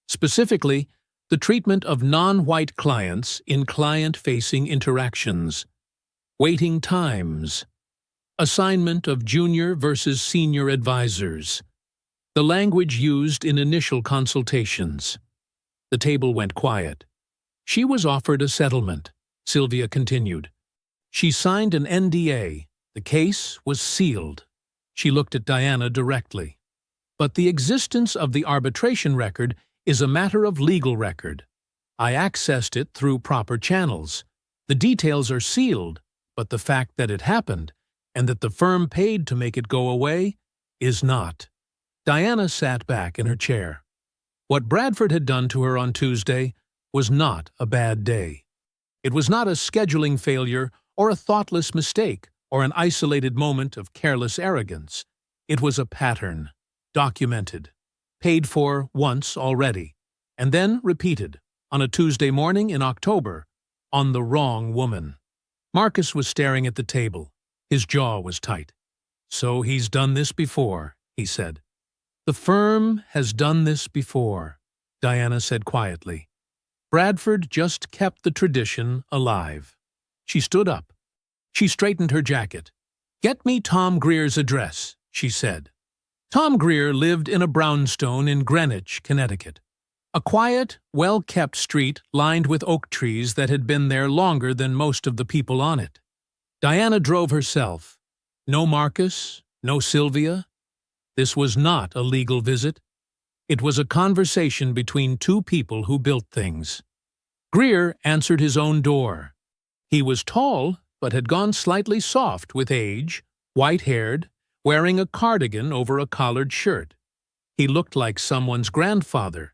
Specifically, the treatment of non-white clients in client-facing interactions, waiting times, assignment of junior versus senior advisors, the language used in initial consultations. The table went quiet. She was offered a settlement, Sylvia continued. She signed an NDA. The case was sealed. She looked at Diana directly. But the existence of the arbitration record is a matter of legal record. I accessed it through proper channels. The details are sealed, but the fact that it happened, and that the firm paid to make it go away, is not. Diana sat back in her chair. What Bradford had done to her on Tuesday was not a bad day. It was not a scheduling failure or a thoughtless mistake or an isolated moment of careless arrogance. It was a pattern, documented, paid for once already, and then repeated on a Tuesday morning in October on the wrong woman. Marcus was staring at the table, His jaw was tight. "So he's done this before," he said. "The firm has done this before," Diana said quietly. Bradford just kept the tradition alive. She stood up. She straightened her jacket. "Get me Tom Greer's address," she said. Tom Greer lived in a brownstone in Greenwich, Connecticut. A quiet, well-kept street lined with oak trees that had been there longer than most of the people on it. Diana drove herself. No Marcus, no Sylvia. This was not a legal visit. It was a conversation between two people who built things. Greer answered his own door. He was tall, but had gone slightly soft with age, white-haired, wearing a cardigan over a collared shirt. He looked like someone's grandfather.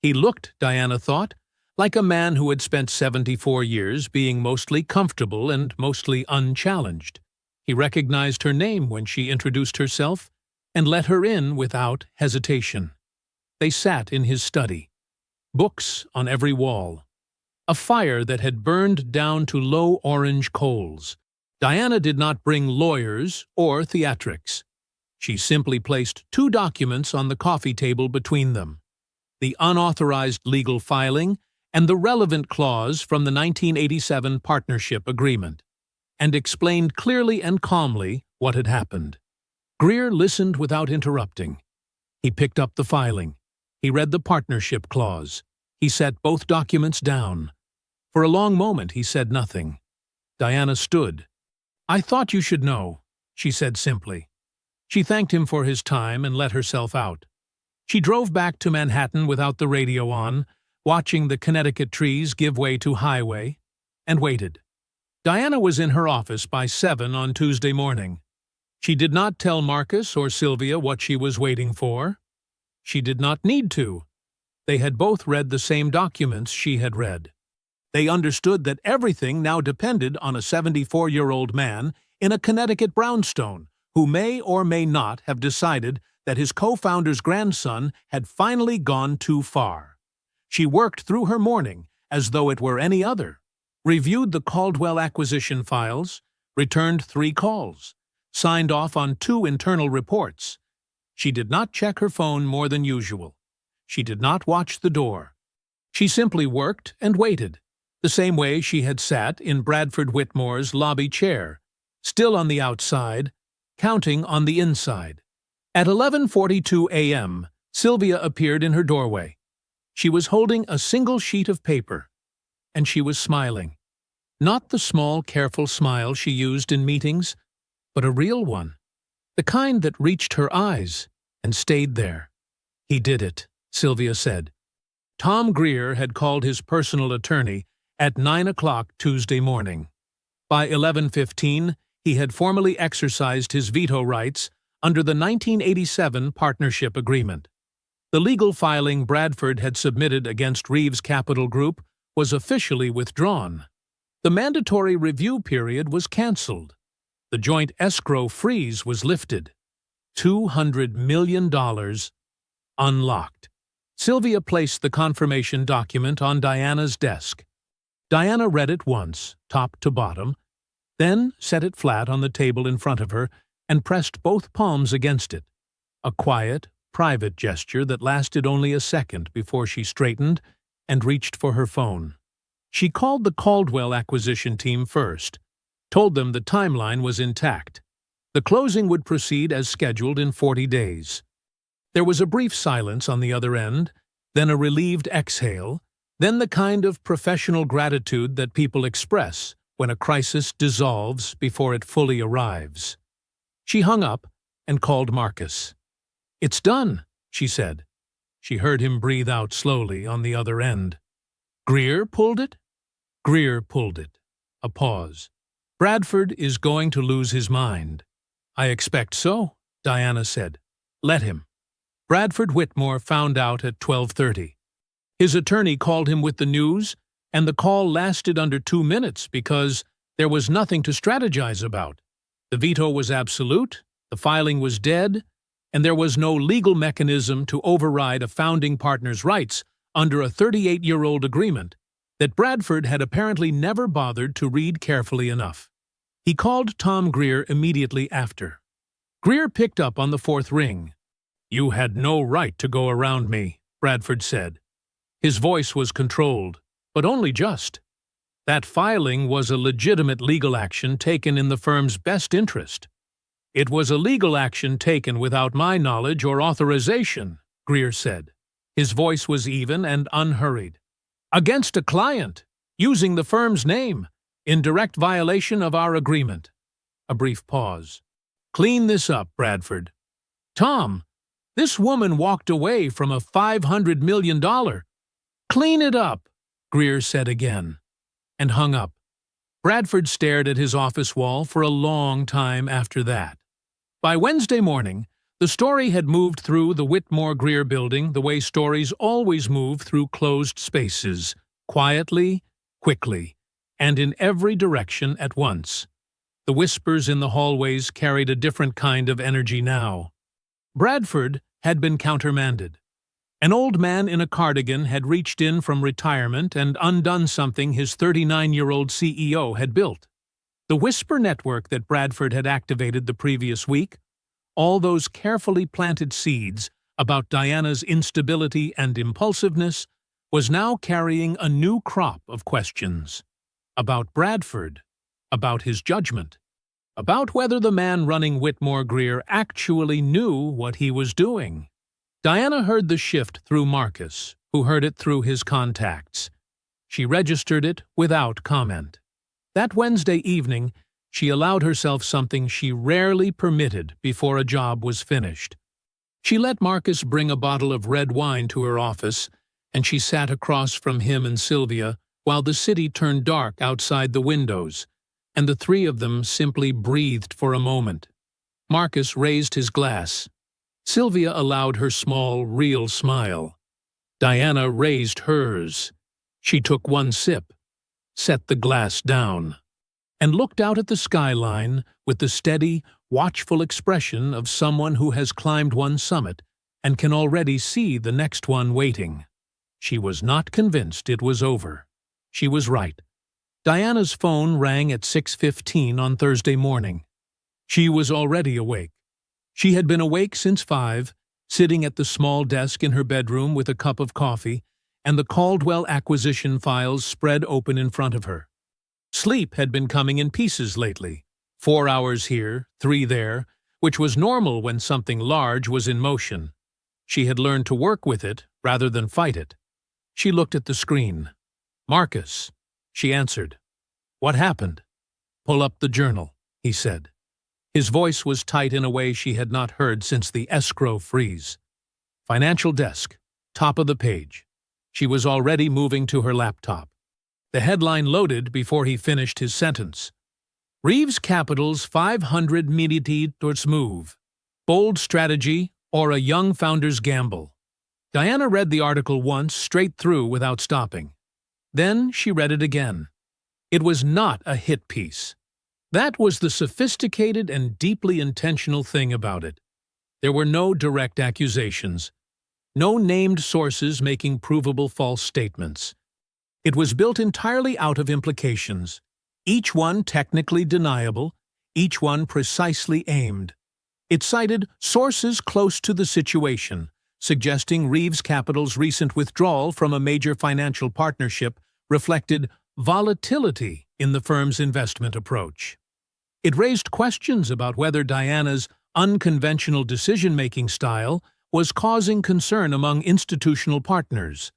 He looked, Diana thought, like a man who had spent 74 years being mostly comfortable and mostly unchallenged. He recognized her name when she introduced herself and let her in without hesitation. They sat in his study. Books on every wall. A fire that had burned down to low orange coals. Diana did not bring lawyers or theatrics. She simply placed two documents on the coffee table between them: the unauthorized legal filing and the relevant clause from the 1987 partnership agreement, and explained clearly and calmly what had happened. Greer listened without interrupting. He picked up the filing. He read the partnership clause. He set both documents down. For a long moment he said nothing. Diana stood. "I thought you should know," she said simply. She thanked him for his time and let herself out. She drove back to Manhattan without the radio on, watching the Connecticut trees give way to highway, and waited. Diana was in her office by 7 on Tuesday morning. She did not tell Marcus or Sylvia what she was waiting for. She did not need to. They had both read the same documents she had read. They understood that everything now depended on a 74-year-old man in a Connecticut brownstone who may or may not have decided that his co-founder's grandson had finally gone too far. She worked through her morning as though it were any other, reviewed the Caldwell acquisition files, returned 3 calls, signed off on 2 internal reports. She did not check her phone more than usual. She did not watch the door. She simply worked and waited, the same way she had sat in Bradford Whitmore's lobby chair, still on the outside, counting on the inside. At 11:42 a.m., Sylvia appeared in her doorway. She was holding a single sheet of paper, and she was smiling. Not the small, careful smile she used in meetings, but a real one, the kind that reached her eyes and stayed there. "He did it," Sylvia said. Tom Greer had called his personal attorney at 9 o'clock Tuesday morning. By 11:15, he had formally exercised his veto rights under the 1987 partnership agreement. The legal filing Bradford had submitted against Reeves Capital Group was officially withdrawn. The mandatory review period was canceled. The joint escrow freeze was lifted. $200 million unlocked. Sylvia placed the confirmation document on Diana's desk. Diana read it once, top to bottom, then set it flat on the table in front of her and pressed both palms against it. A quiet, private gesture that lasted only a second before she straightened and reached for her phone. She called the Caldwell acquisition team first, told them the timeline was intact. The closing would proceed as scheduled in 40 days. There was a brief silence on the other end, then a relieved exhale, then the kind of professional gratitude that people express when a crisis dissolves before it fully arrives. She hung up and called Marcus. "It's done," she said. She heard him breathe out slowly on the other end. "Greer pulled it?" "Greer pulled it." A pause. "Bradford is going to lose his mind." "I expect so," Diana said. "Let him." Bradford Whitmore found out at 12:30. His attorney called him with the news, and the call lasted under 2 minutes because there was nothing to strategize about. The veto was absolute, the filing was dead, and there was no legal mechanism to override a founding partner's rights under a 38-year-old agreement that Bradford had apparently never bothered to read carefully enough. He called Tom Greer immediately after. Greer picked up on the fourth ring. "You had no right to go around me," Bradford said. His voice was controlled, but only just. That filing was a legitimate legal action taken in the firm's best interest. "It was a legal action taken without my knowledge or authorization," Greer said. His voice was even and unhurried. "Against a client, using the firm's name, in direct violation of our agreement." A brief pause. "Clean this up, Bradford." "Tom, this woman walked away from a $500 million. "Clean it up," Greer said again, and hung up. Bradford stared at his office wall for a long time after that. By Wednesday morning, the story had moved through the Whitmore-Greer building the way stories always move through closed spaces, quietly, quickly, and in every direction at once. The whispers in the hallways carried a different kind of energy now. Bradford had been countermanded. An old man in a cardigan had reached in from retirement and undone something his 39-year-old CEO had built. The whisper network that Bradford had activated the previous week, all those carefully planted seeds about Diana's instability and impulsiveness, was now carrying a new crop of questions. About Bradford, about his judgment, about whether the man running Whitmore-Greer actually knew what he was doing. Diana heard the shift through Marcus, who heard it through his contacts. She registered it without comment. That Wednesday evening, she allowed herself something she rarely permitted before a job was finished. She let Marcus bring a bottle of red wine to her office, and she sat across from him and Sylvia while the city turned dark outside the windows, and the three of them simply breathed for a moment. Marcus raised his glass. Sylvia allowed her small, real smile. Diana raised hers. She took one sip, set the glass down, and looked out at the skyline with the steady, watchful expression of someone who has climbed one summit and can already see the next one waiting. She was not convinced it was over. She was right. Diana's phone rang at 6:15 on Thursday morning. She was already awake. She had been awake since 5, sitting at the small desk in her bedroom with a cup of coffee and the Caldwell acquisition files spread open in front of her. Sleep had been coming in pieces lately, 4 hours here, 3 there, which was normal when something large was in motion. She had learned to work with it rather than fight it. She looked at the screen. "Marcus," she answered. "What happened?" "Pull up the journal," he said. His voice was tight in a way she had not heard since the escrow freeze. "Financial desk, top of the page." She was already moving to her laptop. The headline loaded before he finished his sentence. "Reeves Capital's $500 million move. Bold strategy or a young founder's gamble." Diana read the article once straight through without stopping. Then she read it again. It was not a hit piece. That was the sophisticated and deeply intentional thing about it. There were no direct accusations, no named sources making provable false statements. It was built entirely out of implications, each one technically deniable, each one precisely aimed. It cited sources close to the situation, suggesting Reeves Capital's recent withdrawal from a major financial partnership reflected volatility in the firm's investment approach. It raised questions about whether Diana's unconventional decision-making style was causing concern among institutional partners.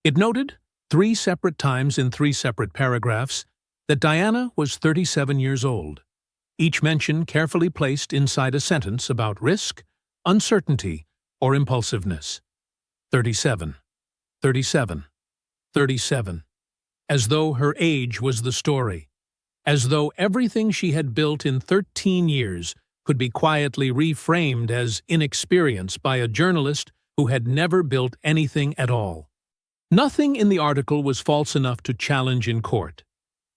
It noted, 3 separate times in 3 separate paragraphs, that Diana was 37 years old, each mention carefully placed inside a sentence about risk, uncertainty, or impulsiveness. 37, 37, 37. As though her age was the story. As though everything she had built in 13 years could be quietly reframed as inexperience by a journalist who had never built anything at all. Nothing in the article was false enough to challenge in court.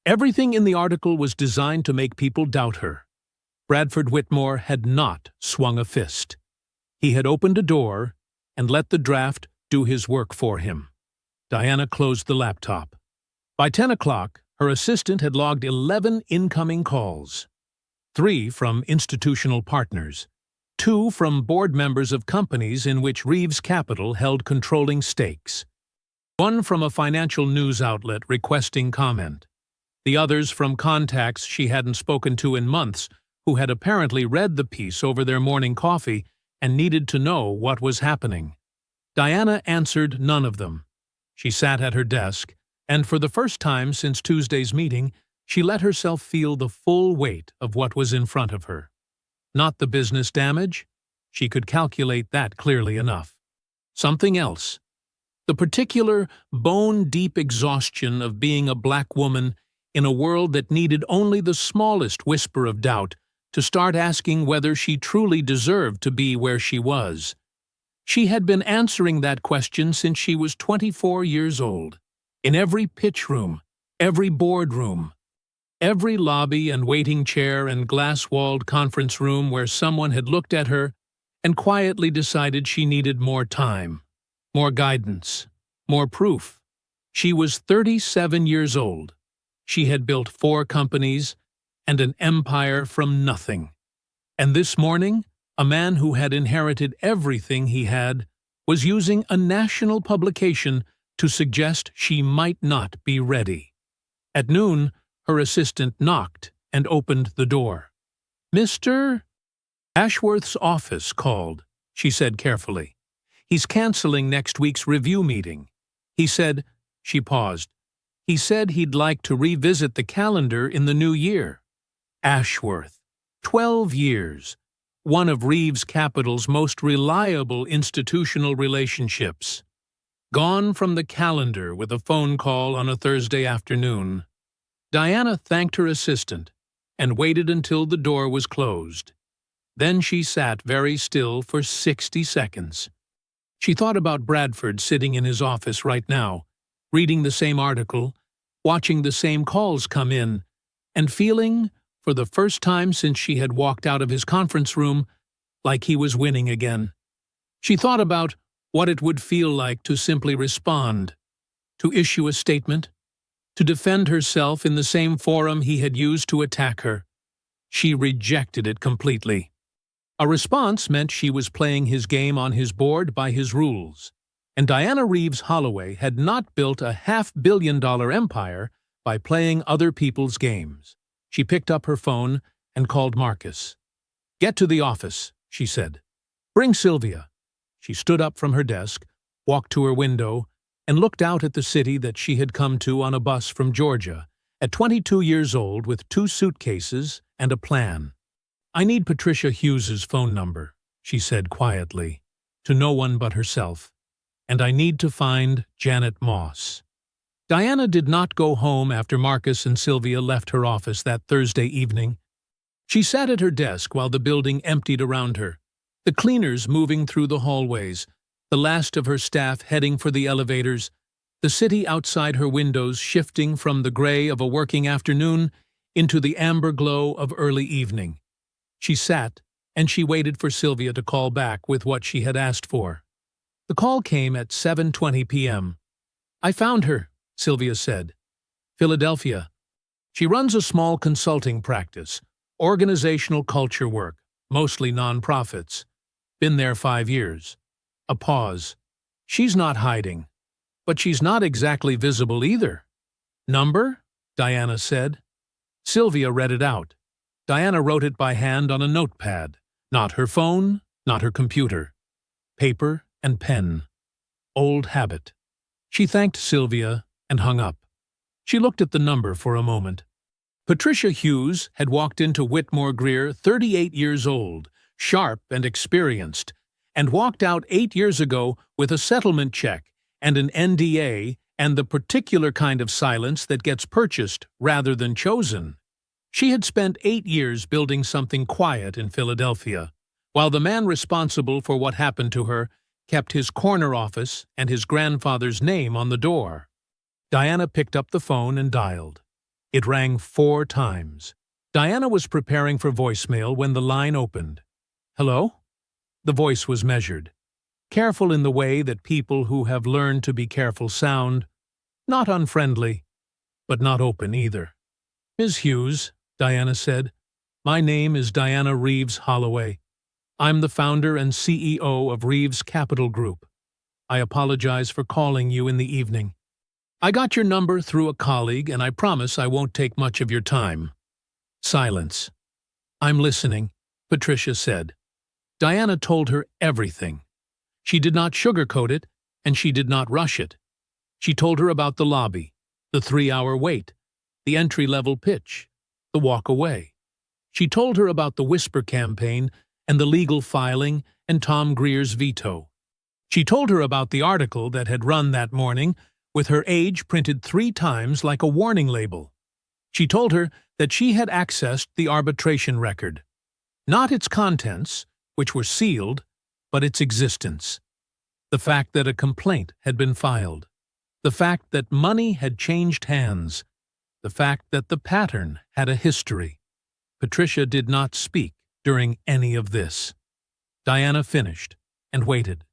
Everything in the article was designed to make people doubt her. Bradford Whitmore had not swung a fist. He had opened a door and let the draft do his work for him. Diana closed the laptop. By 10 o'clock, Her assistant had logged 11 incoming calls. 3 from institutional partners, 2 from board members of companies in which Reeves Capital held controlling stakes, 1 from a financial news outlet requesting comment, the others from contacts she hadn't spoken to in months who had apparently read the piece over their morning coffee and needed to know what was happening. Diana answered none of them. She sat at her desk, and for the first time since Tuesday's meeting, she let herself feel the full weight of what was in front of her. Not the business damage. She could calculate that clearly enough. Something else. The particular bone-deep exhaustion of being a black woman in a world that needed only the smallest whisper of doubt to start asking whether she truly deserved to be where she was. She had been answering that question since she was 24 years old. In every pitch room, every boardroom, every lobby and waiting chair and glass-walled conference room where someone had looked at her and quietly decided she needed more time, more guidance, more proof. She was 37 years old. She had built 4 companies and an empire from nothing. And this morning, a man who had inherited everything he had was using a national publication to suggest she might not be ready. At noon, her assistant knocked and opened the door. "Mr. Ashworth's office called," she said carefully. "He's canceling next week's review meeting. He said," she paused, "he said he'd like to revisit the calendar in the new year." Ashworth. 12 years. One of Reeves Capital's most reliable institutional relationships. Gone from the calendar with a phone call on a Thursday afternoon. Diana thanked her assistant and waited until the door was closed. Then she sat very still for 60 seconds. She thought about Bradford sitting in his office right now, reading the same article, watching the same calls come in, and feeling, for the first time since she had walked out of his conference room, like he was winning again. She thought about what it would feel like to simply respond, to issue a statement, to defend herself in the same forum he had used to attack her. She rejected it completely. A response meant she was playing his game on his board by his rules, and Diana Reeves Holloway had not built a $500 million empire by playing other people's games. She picked up her phone and called Marcus. "Get to the office," she said. "Bring Sylvia." She stood up from her desk, walked to her window, and looked out at the city that she had come to on a bus from Georgia, at 22 years old with 2 suitcases and a plan. "I need Patricia Hughes's phone number," she said quietly, to no one but herself, "and I need to find Janet Moss." Diana did not go home after Marcus and Sylvia left her office that Thursday evening. She sat at her desk while the building emptied around her, the cleaners moving through the hallways, the last of her staff heading for the elevators, the city outside her windows shifting from the gray of a working afternoon into the amber glow of early evening. She sat, and she waited for Sylvia to call back with what she had asked for. The call came at 7:20 p.m. "I found her," Sylvia said. "Philadelphia. She runs a small consulting practice, organizational culture work, mostly nonprofits. Been there 5 years. A pause. "She's not hiding. But she's not exactly visible either." "Number?" Diana said. Sylvia read it out. Diana wrote it by hand on a notepad. Not her phone, not her computer. Paper and pen. Old habit. She thanked Sylvia and hung up. She looked at the number for a moment. Patricia Hughes had walked into Whitmore Greer 38 years old, sharp and experienced, and walked out 8 years ago with a settlement check and an NDA and the particular kind of silence that gets purchased rather than chosen. She had spent 8 years building something quiet in Philadelphia, while the man responsible for what happened to her kept his corner office and his grandfather's name on the door. Diana picked up the phone and dialed. It rang 4 times. Diana was preparing for voicemail when the line opened. "Hello?" The voice was measured, careful in the way that people who have learned to be careful sound, not unfriendly. but not open either. "Ms. Hughes," Diana said, "my name is Diana Reeves Holloway. I'm the founder and CEO of Reeves Capital Group. I apologize for calling you in the evening. I got your number through a colleague, and I promise I won't take much of your time." Silence. "I'm listening," Patricia said. Diana told her everything. She did not sugarcoat it, and she did not rush it. She told her about the lobby, the 3-hour wait, the entry-level pitch, the walk away. She told her about the whisper campaign and the legal filing and Tom Greer's veto. She told her about the article that had run that morning with her age printed 3 times like a warning label. She told her that she had accessed the arbitration record. Not its contents, which were sealed, but its existence. The fact that a complaint had been filed. The fact that money had changed hands. The fact that the pattern had a history. Patricia did not speak during any of this. Diana finished and waited.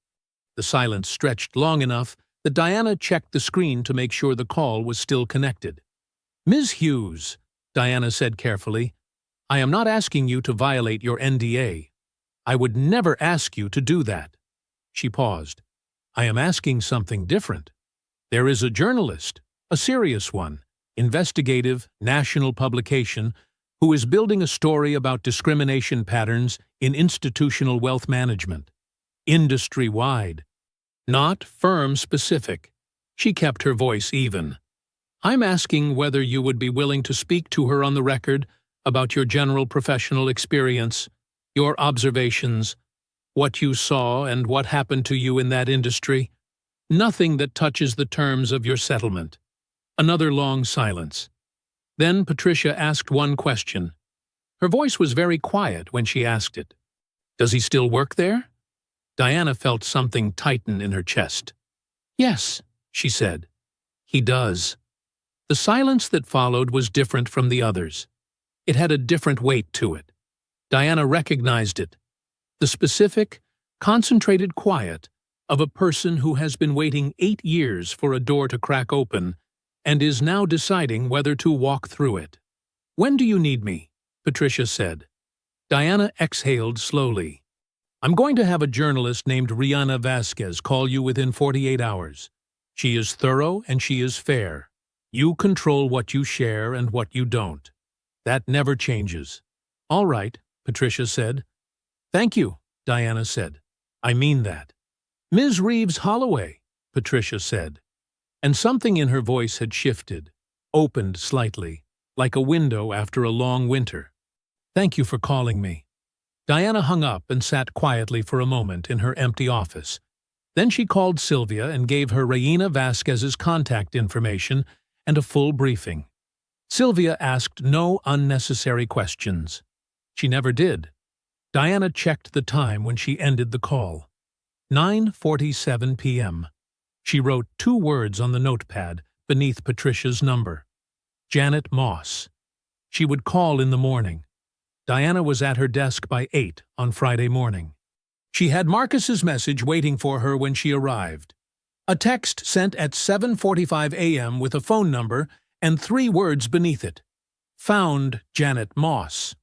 The silence stretched long enough that Diana checked the screen to make sure the call was still connected. "Ms. Hughes," Diana said carefully, "I am not asking you to violate your NDA. I would never ask you to do that." She paused. "I am asking something different. There is a journalist, a serious one, investigative, national publication, who is building a story about discrimination patterns in institutional wealth management. Industry-wide. Not firm-specific." She kept her voice even. "I'm asking whether you would be willing to speak to her on the record about your general professional experience, your observations, what you saw and what happened to you in that industry. Nothing that touches the terms of your settlement." Another long silence. Then Patricia asked one question. Her voice was very quiet when she asked it. "Does he still work there?" Diana felt something tighten in her chest. "Yes," she said. "He does." The silence that followed was different from the others. It had a different weight to it. Diana recognized it. The specific, concentrated quiet of a person who has been waiting 8 years for a door to crack open and is now deciding whether to walk through it. "When do you need me?" Patricia said. Diana exhaled slowly. "I'm going to have a journalist named Rihanna Vasquez call you within 48 hours. She is thorough and she is fair. You control what you share and what you don't. That never changes." "All right," Patricia said. "Thank you," Diana said. "I mean that." "Ms. Reeves Holloway," Patricia said. And something in her voice had shifted, opened slightly, like a window after a long winter. "Thank you for calling me." Diana hung up and sat quietly for a moment in her empty office. Then she called Sylvia and gave her Reina Vasquez's contact information and a full briefing. Sylvia asked no unnecessary questions. She never did. Diana checked the time when she ended the call. 9:47 p.m. She wrote 2 words on the notepad beneath Patricia's number. Janet Moss. She would call in the morning. Diana was at her desk by 8 on Friday morning. She had Marcus's message waiting for her when she arrived. A text sent at 7:45 a.m. with a phone number and 3 words beneath it. Found Janet Moss.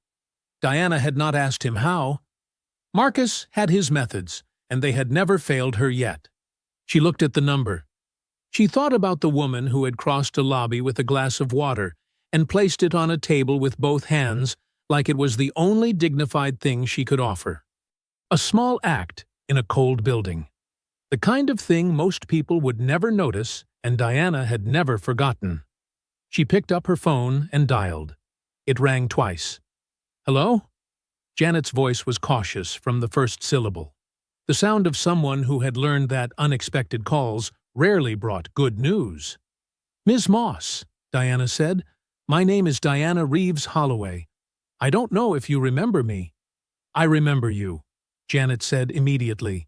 Diana had not asked him how. Marcus had his methods, and they had never failed her yet. She looked at the number. She thought about the woman who had crossed a lobby with a glass of water and placed it on a table with both hands like it was the only dignified thing she could offer. A small act in a cold building. The kind of thing most people would never notice, and Diana had never forgotten. She picked up her phone and dialed. It rang twice. "Hello?" Janet's voice was cautious from the first syllable. The sound of someone who had learned that unexpected calls rarely brought good news. "Ms. Moss," Diana said, "my name is Diana Reeves Holloway. I don't know if you remember me." "I remember you," Janet said immediately.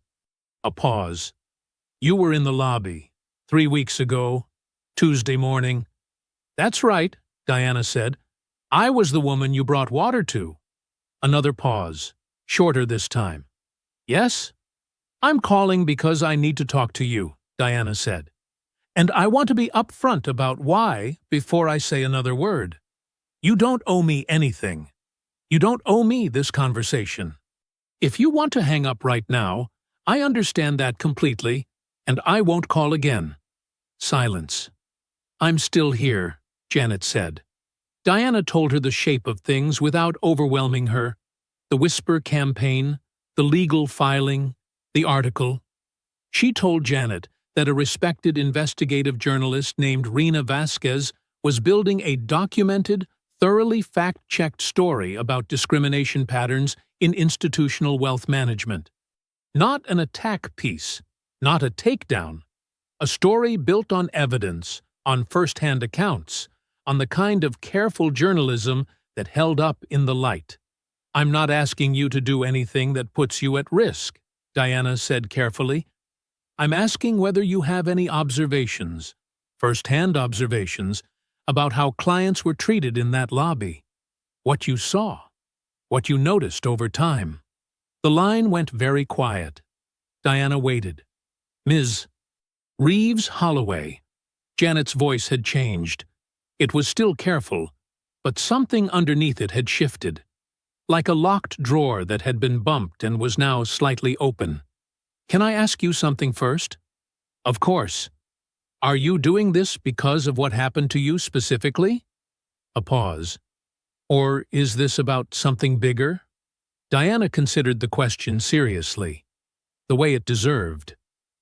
A pause. "You were in the lobby 3 weeks ago, Tuesday morning." "That's right," Diana said. "I was the woman you brought water to." Another pause, shorter this time. "Yes?" "I'm calling because I need to talk to you," Diana said. And I want to be upfront about why before I say another word. You don't owe me anything. You don't owe me this conversation. If you want to hang up right now, I understand that completely, and I won't call again. Silence. I'm still here, Janet said. Diana told her the shape of things without overwhelming her. The whisper campaign, the legal filing, the article. She told Janet that a respected investigative journalist named Rena Vasquez was building a documented, thoroughly fact-checked story about discrimination patterns in institutional wealth management. Not an attack piece, not a takedown. A story built on evidence, on first-hand accounts, on the kind of careful journalism that held up in the light. I'm not asking you to do anything that puts you at risk, Diana said carefully. I'm asking whether you have any observations, first-hand observations, about how clients were treated in that lobby. What you saw, what you noticed over time. The line went very quiet. Diana waited. Ms. Reeves Holloway. Janet's voice had changed. It was still careful, but something underneath it had shifted, like a locked drawer that had been bumped and was now slightly open. Can I ask you something first? Of course. Are you doing this because of what happened to you specifically? A pause. Or is this about something bigger? Diana considered the question seriously, the way it deserved.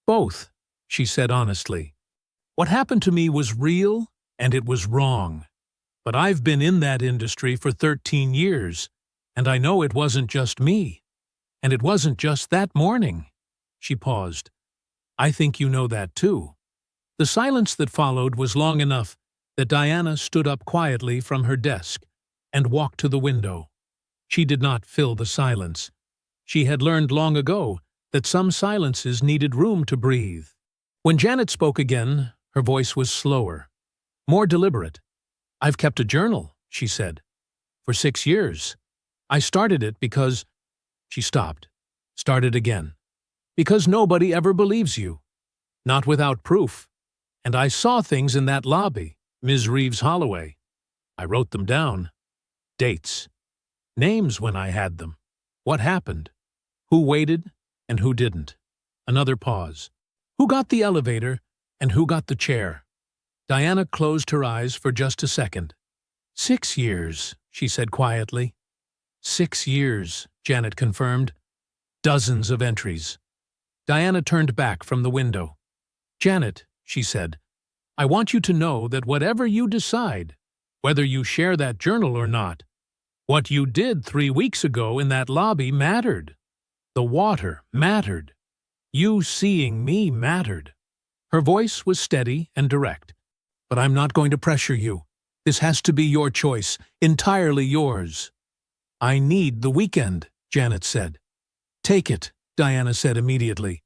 Both, she said honestly. What happened to me was real, and it was wrong. But I've been in that industry for 13 years, and I know it wasn't just me. And it wasn't just that morning. She paused. I think you know that too. The silence that followed was long enough that Diana stood up quietly from her desk and walked to the window. She did not fill the silence. She had learned long ago that some silences needed room to breathe. When Janet spoke again, her voice was slower, more deliberate. I've kept a journal, she said, for 6 years. I started it because… She stopped, started again. Because nobody ever believes you. Not without proof. And I saw things in that lobby, Ms. Reeves Holloway. I wrote them down. Dates. Names when I had them. What happened? Who waited and who didn't? Another pause. Who got the elevator and who got the chair? Diana closed her eyes for just a second. 6 years, she said quietly. 6 years, Janet confirmed. Dozens of entries. Diana turned back from the window. Janet, she said, I want you to know that whatever you decide, whether you share that journal or not, what you did 3 weeks ago in that lobby mattered. The water mattered. You seeing me mattered. Her voice was steady and direct. But I'm not going to pressure you. This has to be your choice, entirely yours. I need the weekend, Janet said. Take it, Diana said immediately.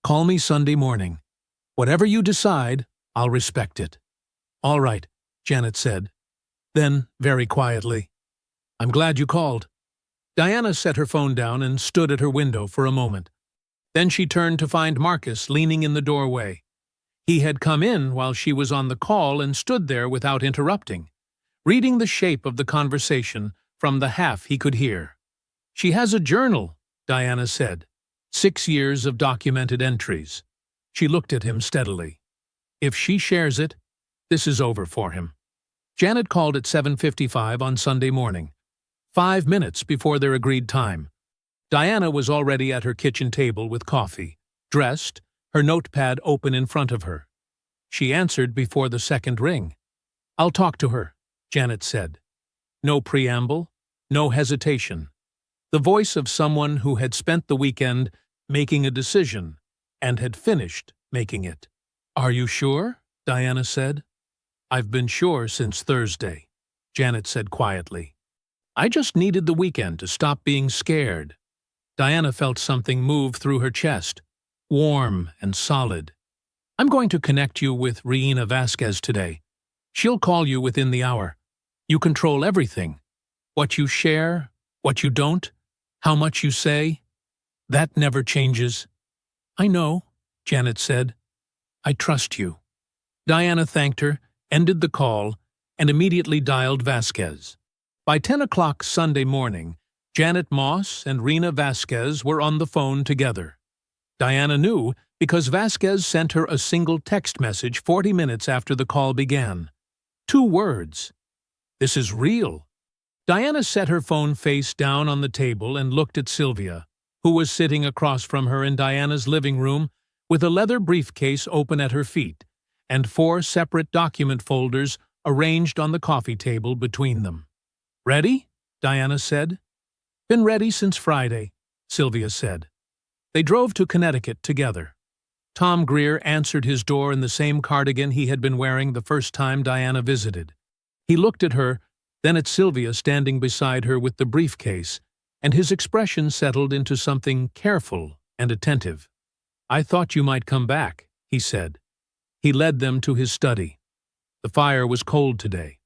Call me Sunday morning. Whatever you decide, I'll respect it. All right, Janet said. Then, very quietly, I'm glad you called. Diana set her phone down and stood at her window for a moment. Then she turned to find Marcus leaning in the doorway. He had come in while she was on the call and stood there without interrupting, reading the shape of the conversation from the half he could hear. She has a journal, Diana said. 6 years of documented entries. She looked at him steadily. If she shares it, this is over for him. Janet called at 7:55 on Sunday morning, 5 minutes before their agreed time. Diana was already at her kitchen table with coffee, dressed, her notepad open in front of her. She answered before the second ring. I'll talk to her, Janet said. No preamble, no hesitation. The voice of someone who had spent the weekend making a decision and had finished making it. Are you sure? Diana said. I've been sure since Thursday, Janet said quietly. I just needed the weekend to stop being scared. Diana felt something move through her chest, warm and solid. I'm going to connect you with Rena Vasquez today. She'll call you within the hour. You control everything. What you share, what you don't, how much you say. That never changes. I know, Janet said. I trust you. Diana thanked her, ended the call, and immediately dialed Vasquez. By 10 o'clock Sunday morning, Janet Moss and Rena Vasquez were on the phone together. Diana knew because Vasquez sent her a single text message 40 minutes after the call began. 2 words. "This is real." Diana set her phone face down on the table and looked at Sylvia, who was sitting across from her in Diana's living room with a leather briefcase open at her feet and 4 separate document folders arranged on the coffee table between them. "Ready?" Diana said. "Been ready since Friday," Sylvia said. They drove to Connecticut together. Tom Greer answered his door in the same cardigan he had been wearing the first time Diana visited. He looked at her, then at Sylvia standing beside her with the briefcase, and his expression settled into something careful and attentive. "I thought you might come back," he said. He led them to his study. The fire was cold today.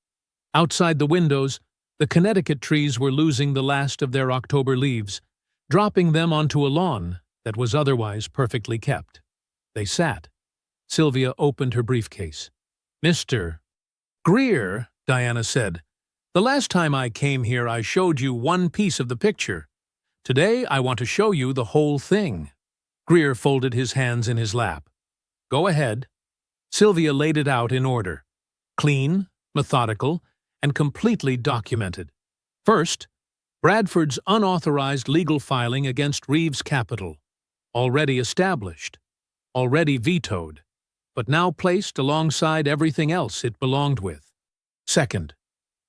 Outside the windows, the Connecticut trees were losing the last of their October leaves, dropping them onto a lawn that was otherwise perfectly kept. They sat. Sylvia opened her briefcase. "Mr. Greer," Diana said, "the last time I came here I showed you one piece of the picture. Today I want to show you the whole thing." Greer folded his hands in his lap. "Go ahead." Sylvia laid it out in order. Clean, methodical, and completely documented. First, Bradford's unauthorized legal filing against Reeves Capital, already established, already vetoed, but now placed alongside everything else it belonged with. Second,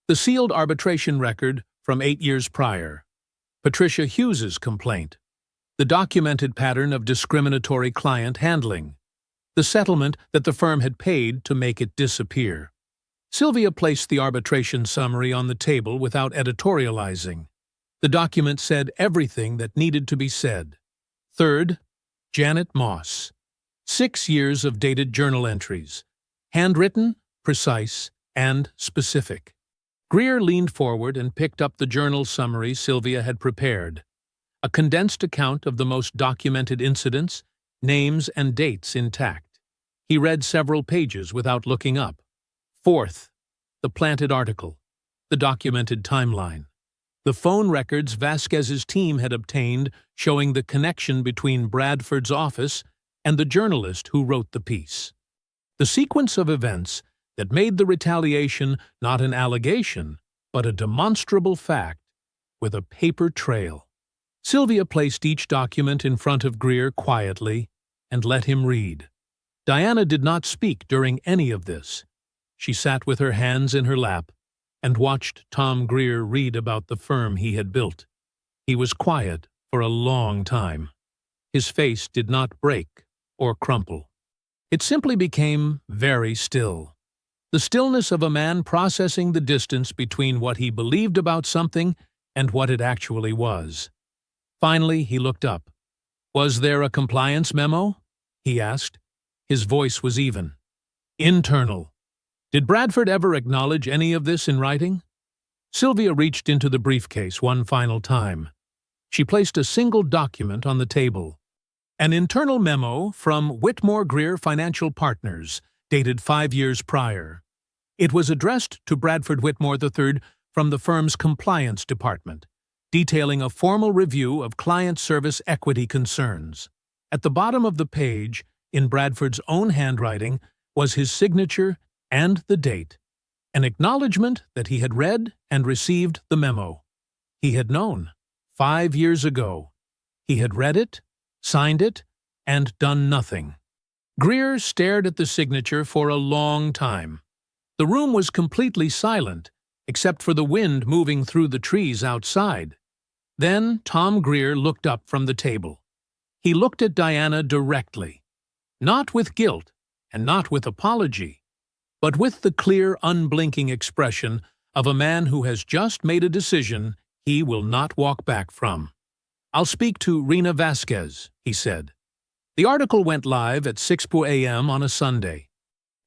the sealed arbitration record from 8 years prior, Patricia Hughes's complaint, the documented pattern of discriminatory client handling, the settlement that the firm had paid to make it disappear. Sylvia placed the arbitration summary on the table without editorializing. The document said everything that needed to be said. Third, Janet Moss. 6 years of dated journal entries, handwritten, precise, and specific. Greer leaned forward and picked up the journal summary Sylvia had prepared, a condensed account of the most documented incidents, names and dates intact. He read several pages without looking up. Fourth, the planted article, the documented timeline, the phone records Vasquez's team had obtained showing the connection between Bradford's office and the journalist who wrote the piece. The sequence of events that made the retaliation not an allegation, but a demonstrable fact, with a paper trail. Sylvia placed each document in front of Greer quietly and let him read. Diana did not speak during any of this. She sat with her hands in her lap and watched Tom Greer read about the firm he had built. He was quiet for a long time. His face did not break or crumple. It simply became very still. The stillness of a man processing the distance between what he believed about something and what it actually was. Finally, he looked up. "Was there a compliance memo?" he asked. His voice was even. "Internal. Did Bradford ever acknowledge any of this in writing?" Sylvia reached into the briefcase one final time. She placed a single document on the table. An internal memo from Whitmore Greer Financial Partners, dated 5 years prior. It was addressed to Bradford Whitmore III from the firm's compliance department, detailing a formal review of client service equity concerns. At the bottom of the page, in Bradford's own handwriting, was his signature and the date, an acknowledgement that he had read and received the memo. He had known, 5 years ago. He had read it, signed it, and done nothing. Greer stared at the signature for a long time. The room was completely silent, except for the wind moving through the trees outside. Then Tom Greer looked up from the table. He looked at Diana directly, not with guilt and not with apology, but with the clear, unblinking expression of a man who has just made a decision he will not walk back from. "I'll speak to Rena Vasquez," he said. The article went live at 6 a.m. on a Sunday.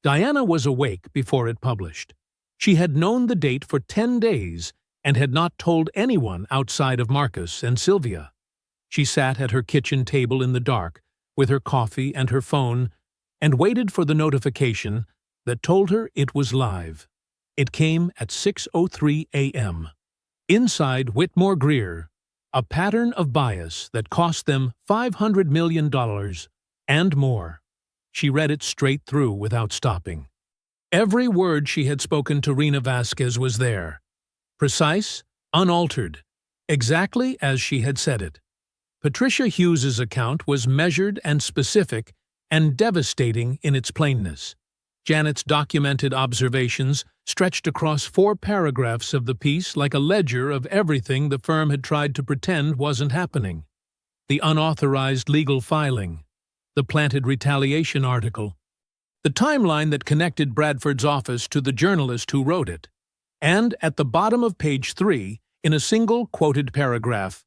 Diana was awake before it published. She had known the date for 10 days and had not told anyone outside of Marcus and Sylvia. She sat at her kitchen table in the dark, with her coffee and her phone, and waited for the notification that told her it was live. It came at 6:03 a.m. Inside Whitmore Greer, a pattern of bias that cost them $500 million and more. She read it straight through without stopping. Every word she had spoken to Rena Vasquez was there. Precise, unaltered, exactly as she had said it. Patricia Hughes's account was measured and specific and devastating in its plainness. Janet's documented observations stretched across 4 paragraphs of the piece like a ledger of everything the firm had tried to pretend wasn't happening. The unauthorized legal filing, the planted retaliation article, the timeline that connected Bradford's office to the journalist who wrote it, and at the bottom of page 3, in a single quoted paragraph,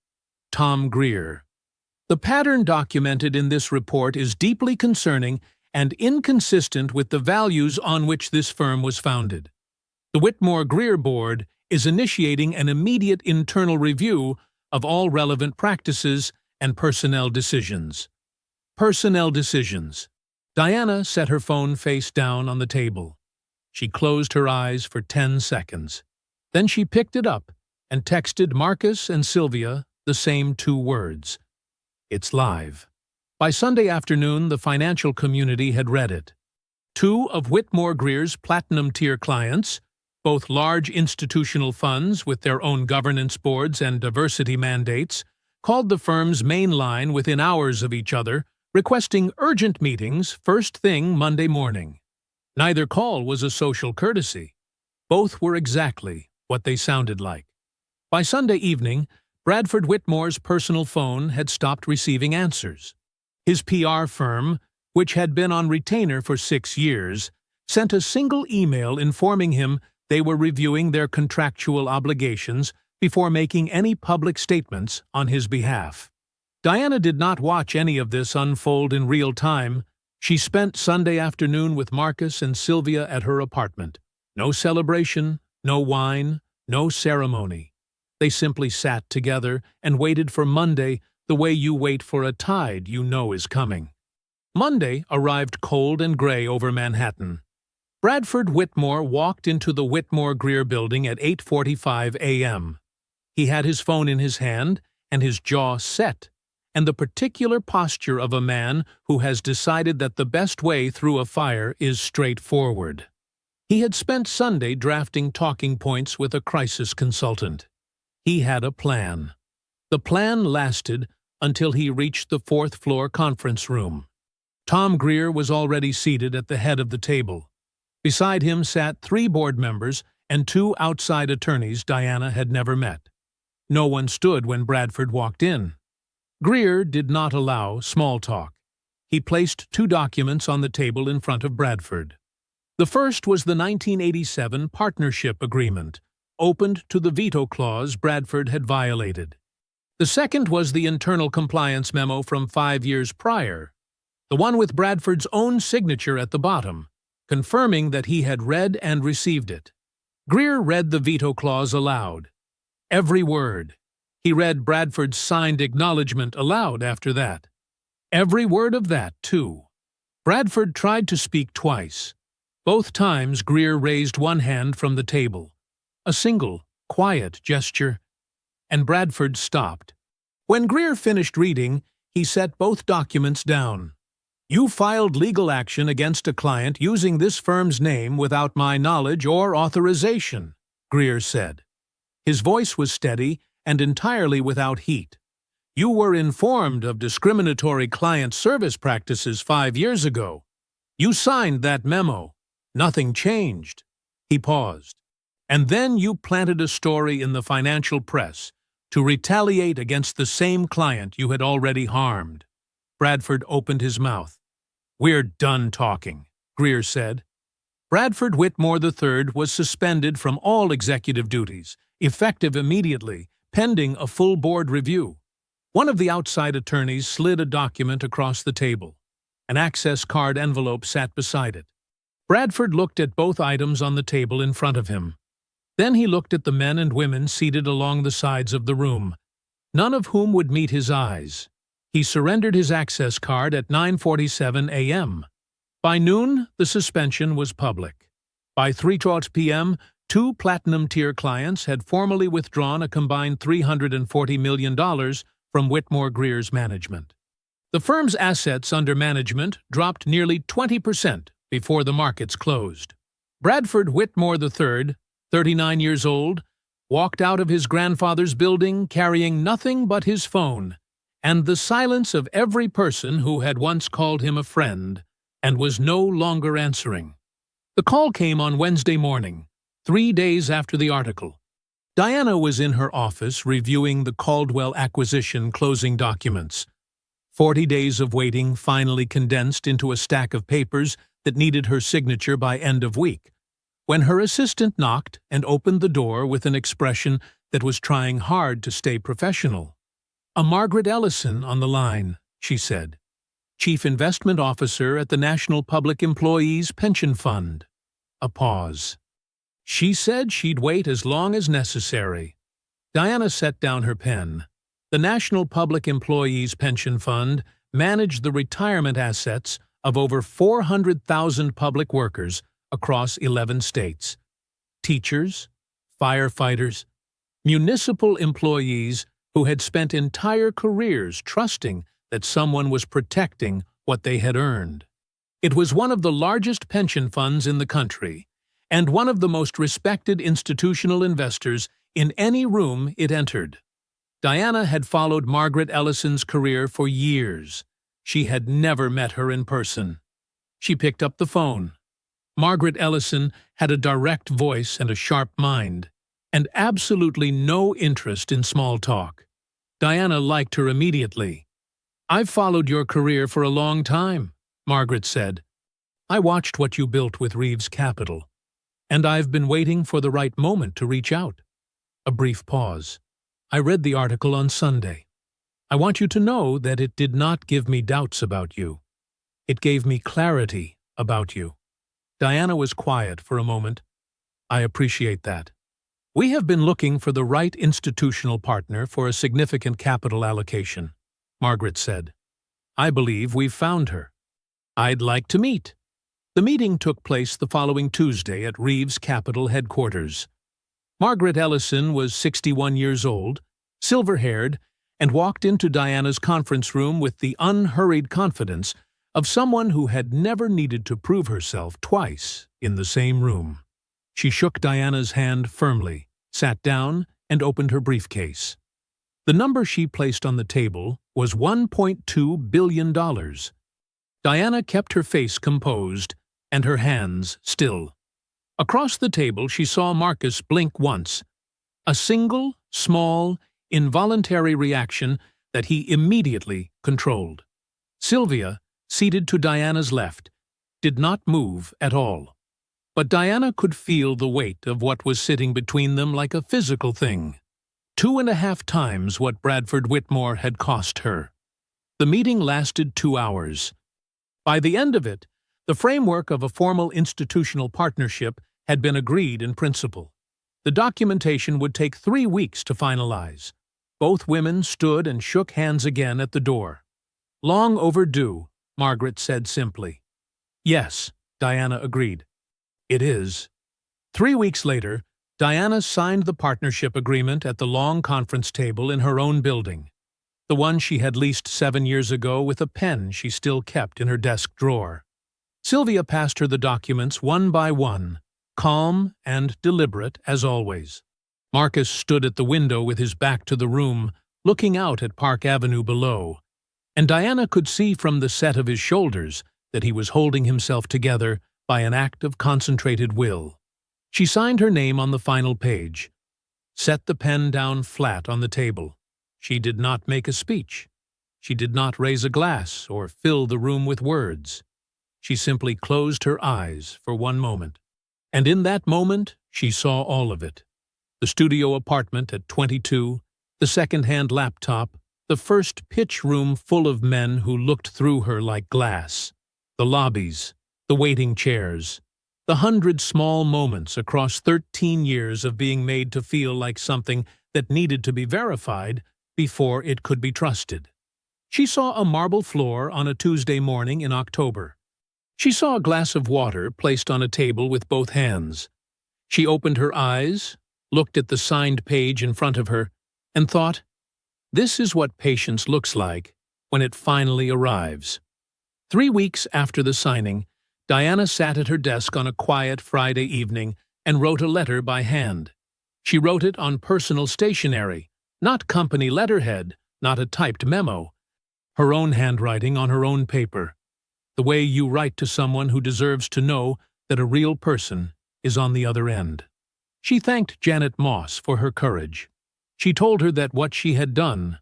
Tom Greer. The pattern documented in this report is deeply concerning and inconsistent with the values on which this firm was founded. The Whitmore Greer Board is initiating an immediate internal review of all relevant practices and personnel decisions. Personnel decisions. Diana set her phone face down on the table. She closed her eyes for 10 seconds. Then she picked it up and texted Marcus and Sylvia the same 2 words. It's live. By Sunday afternoon, the financial community had read it. 2 of Whitmore Greer's platinum-tier clients, both large institutional funds with their own governance boards and diversity mandates, called the firm's main line within hours of each other, requesting urgent meetings first thing Monday morning. Neither call was a social courtesy. Both were exactly what they sounded like. By Sunday evening, Bradford Whitmore's personal phone had stopped receiving answers. His PR firm, which had been on retainer for 6 years, sent a single email informing him they were reviewing their contractual obligations before making any public statements on his behalf. Diana did not watch any of this unfold in real time. She spent Sunday afternoon with Marcus and Sylvia at her apartment. No celebration, no wine, no ceremony. They simply sat together and waited for Monday the way you wait for a tide you know is coming. Monday arrived cold and gray over Manhattan. Bradford Whitmore walked into the Whitmore Greer building at 8:45 a.m. He had his phone in his hand and his jaw set, and the particular posture of a man who has decided that the best way through a fire is straightforward. He had spent Sunday drafting talking points with a crisis consultant. He had a plan. The plan lasted until he reached the 4th-floor conference room. Tom Greer was already seated at the head of the table. Beside him sat 3 board members and 2 outside attorneys Diana had never met. No one stood when Bradford walked in. Greer did not allow small talk. He placed 2 documents on the table in front of Bradford. The first was the 1987 partnership agreement, opened to the veto clause Bradford had violated. The second was the internal compliance memo from 5 years prior, the one with Bradford's own signature at the bottom, confirming that he had read and received it. Greer read the veto clause aloud. Every word. He read Bradford's signed acknowledgement aloud after that. Every word of that, too. Bradford tried to speak twice. Both times Greer raised one hand from the table. A single, quiet gesture, and Bradford stopped. When Greer finished reading, he set both documents down. "You filed legal action against a client using this firm's name without my knowledge or authorization," Greer said. His voice was steady and entirely without heat. "You were informed of discriminatory client service practices 5 years ago. You signed that memo. Nothing changed." He paused. "And then you planted a story in the financial press to retaliate against the same client you had already harmed." Bradford opened his mouth. "We're done talking," Greer said. Bradford Whitmore III was suspended from all executive duties, effective immediately, pending a full board review. One of the outside attorneys slid a document across the table. An access card envelope sat beside it. Bradford looked at both items on the table in front of him. Then he looked at the men and women seated along the sides of the room, none of whom would meet his eyes. He surrendered his access card at 9:47 a.m. By noon, the suspension was public. By 3:00 p.m., two platinum-tier clients had formally withdrawn a combined $340 million from Whitmore Greer's management. The firm's assets under management dropped nearly 20% before the markets closed. Bradford Whitmore III, 39 years old, walked out of his grandfather's building carrying nothing but his phone and the silence of every person who had once called him a friend and was no longer answering. The call came on Wednesday morning, 3 days after the article. Diana was in her office reviewing the Caldwell acquisition closing documents. 40 days of waiting finally condensed into a stack of papers that needed her signature by end of week, when her assistant knocked and opened the door with an expression that was trying hard to stay professional. "A Margaret Ellison on the line," she said. "Chief Investment Officer at the National Public Employees Pension Fund." A pause. "She said she'd wait as long as necessary." Diana set down her pen. The National Public Employees Pension Fund managed the retirement assets of over 400,000 public workers across 11 states. Teachers, firefighters, municipal employees who had spent entire careers trusting that someone was protecting what they had earned. It was one of the largest pension funds in the country, and one of the most respected institutional investors in any room it entered. Diana had followed Margaret Ellison's career for years. She had never met her in person. She picked up the phone. Margaret Ellison had a direct voice and a sharp mind, and absolutely no interest in small talk. Diana liked her immediately. "I've followed your career for a long time," Margaret said. "I watched what you built with Reeves Capital, and I've been waiting for the right moment to reach out." A brief pause. "I read the article on Sunday. I want you to know that it did not give me doubts about you. It gave me clarity about you." Diana was quiet for a moment. "I appreciate that. We have been looking for the right institutional partner for a significant capital allocation," Margaret said. "I believe we've found her. I'd like to meet." The meeting took place the following Tuesday at Reeves Capital headquarters. Margaret Ellison was 61 years old, silver-haired, and walked into Diana's conference room with the unhurried confidence of someone who had never needed to prove herself twice in the same room. She shook Diana's hand firmly, sat down, and opened her briefcase. The number she placed on the table was $1.2 billion. Diana kept her face composed and her hands still. Across the table she saw Marcus blink once, a single, small, involuntary reaction that he immediately controlled. Sylvia, seated to Diana's left, did not move at all. But Diana could feel the weight of what was sitting between them like a physical thing. 2.5 times what Bradford Whitmore had cost her. The meeting lasted 2 hours. By the end of it, the framework of a formal institutional partnership had been agreed in principle. The documentation would take 3 weeks to finalize. Both women stood and shook hands again at the door. "Long overdue," Margaret said simply. "Yes," Diana agreed. "It is." 3 weeks later, Diana signed the partnership agreement at the long conference table in her own building, the one she had leased 7 years ago with a pen she still kept in her desk drawer. Sylvia passed her the documents one by one, calm and deliberate as always. Marcus stood at the window with his back to the room, looking out at Park Avenue below, and Diana could see from the set of his shoulders that he was holding himself together by an act of concentrated will. She signed her name on the final page, set the pen down flat on the table. She did not make a speech. She did not raise a glass or fill the room with words. She simply closed her eyes for one moment. And in that moment, she saw all of it. The studio apartment at 22, the second-hand laptop, the first pitch room full of men who looked through her like glass, the lobbies, the waiting chairs, the 100 small moments across 13 years of being made to feel like something that needed to be verified before it could be trusted. She saw a marble floor on a Tuesday morning in October. She saw a glass of water placed on a table with both hands. She opened her eyes, looked at the signed page in front of her, and thought, "This is what patience looks like when it finally arrives." 3 weeks after the signing, Diana sat at her desk on a quiet Friday evening and wrote a letter by hand. She wrote it on personal stationery, not company letterhead, not a typed memo. Her own handwriting on her own paper. The way you write to someone who deserves to know that a real person is on the other end. She thanked Janet Moss for her courage. She told her that what she had done,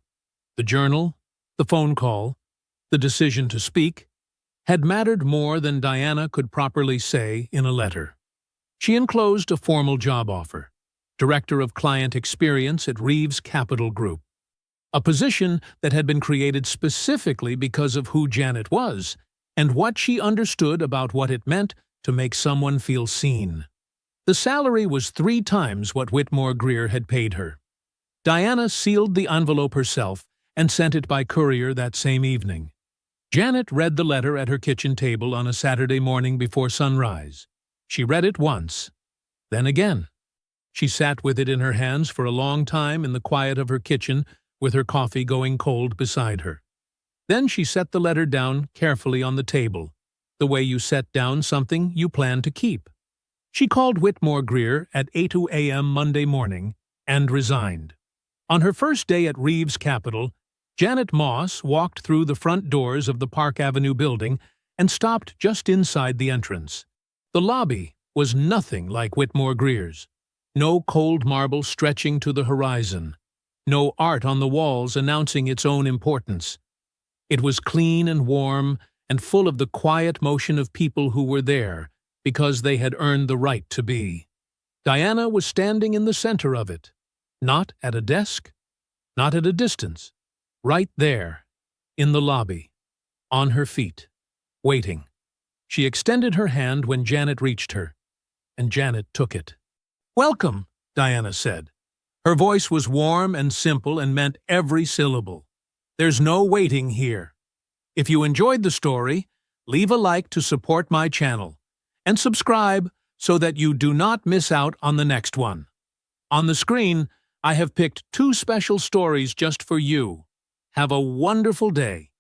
the journal, the phone call, the decision to speak, had mattered more than Diana could properly say in a letter. She enclosed a formal job offer, Director of Client Experience at Reeves Capital Group, a position that had been created specifically because of who Janet was and what she understood about what it meant to make someone feel seen. The salary was 3 times what Whitmore Greer had paid her. Diana sealed the envelope herself and sent it by courier that same evening. Janet read the letter at her kitchen table on a Saturday morning before sunrise. She read it once, then again. She sat with it in her hands for a long time in the quiet of her kitchen, with her coffee going cold beside her. Then she set the letter down carefully on the table, the way you set down something you plan to keep. She called Whitmore Greer at 8 a.m. Monday morning and resigned. On her first day at Reeves Capital, Janet Moss walked through the front doors of the Park Avenue building and stopped just inside the entrance. The lobby was nothing like Whitmore Greer's. No cold marble stretching to the horizon. No art on the walls announcing its own importance. It was clean and warm and full of the quiet motion of people who were there because they had earned the right to be. Diana was standing in the center of it, not at a desk, not at a distance, right there, in the lobby, on her feet, waiting. She extended her hand when Janet reached her, and Janet took it. "Welcome," Diana said. Her voice was warm and simple and meant every syllable. "There's no waiting here. If you enjoyed the story, leave a like to support my channel, and subscribe so that you do not miss out on the next one. On the screen, I have picked 2 special stories just for you. Have a wonderful day.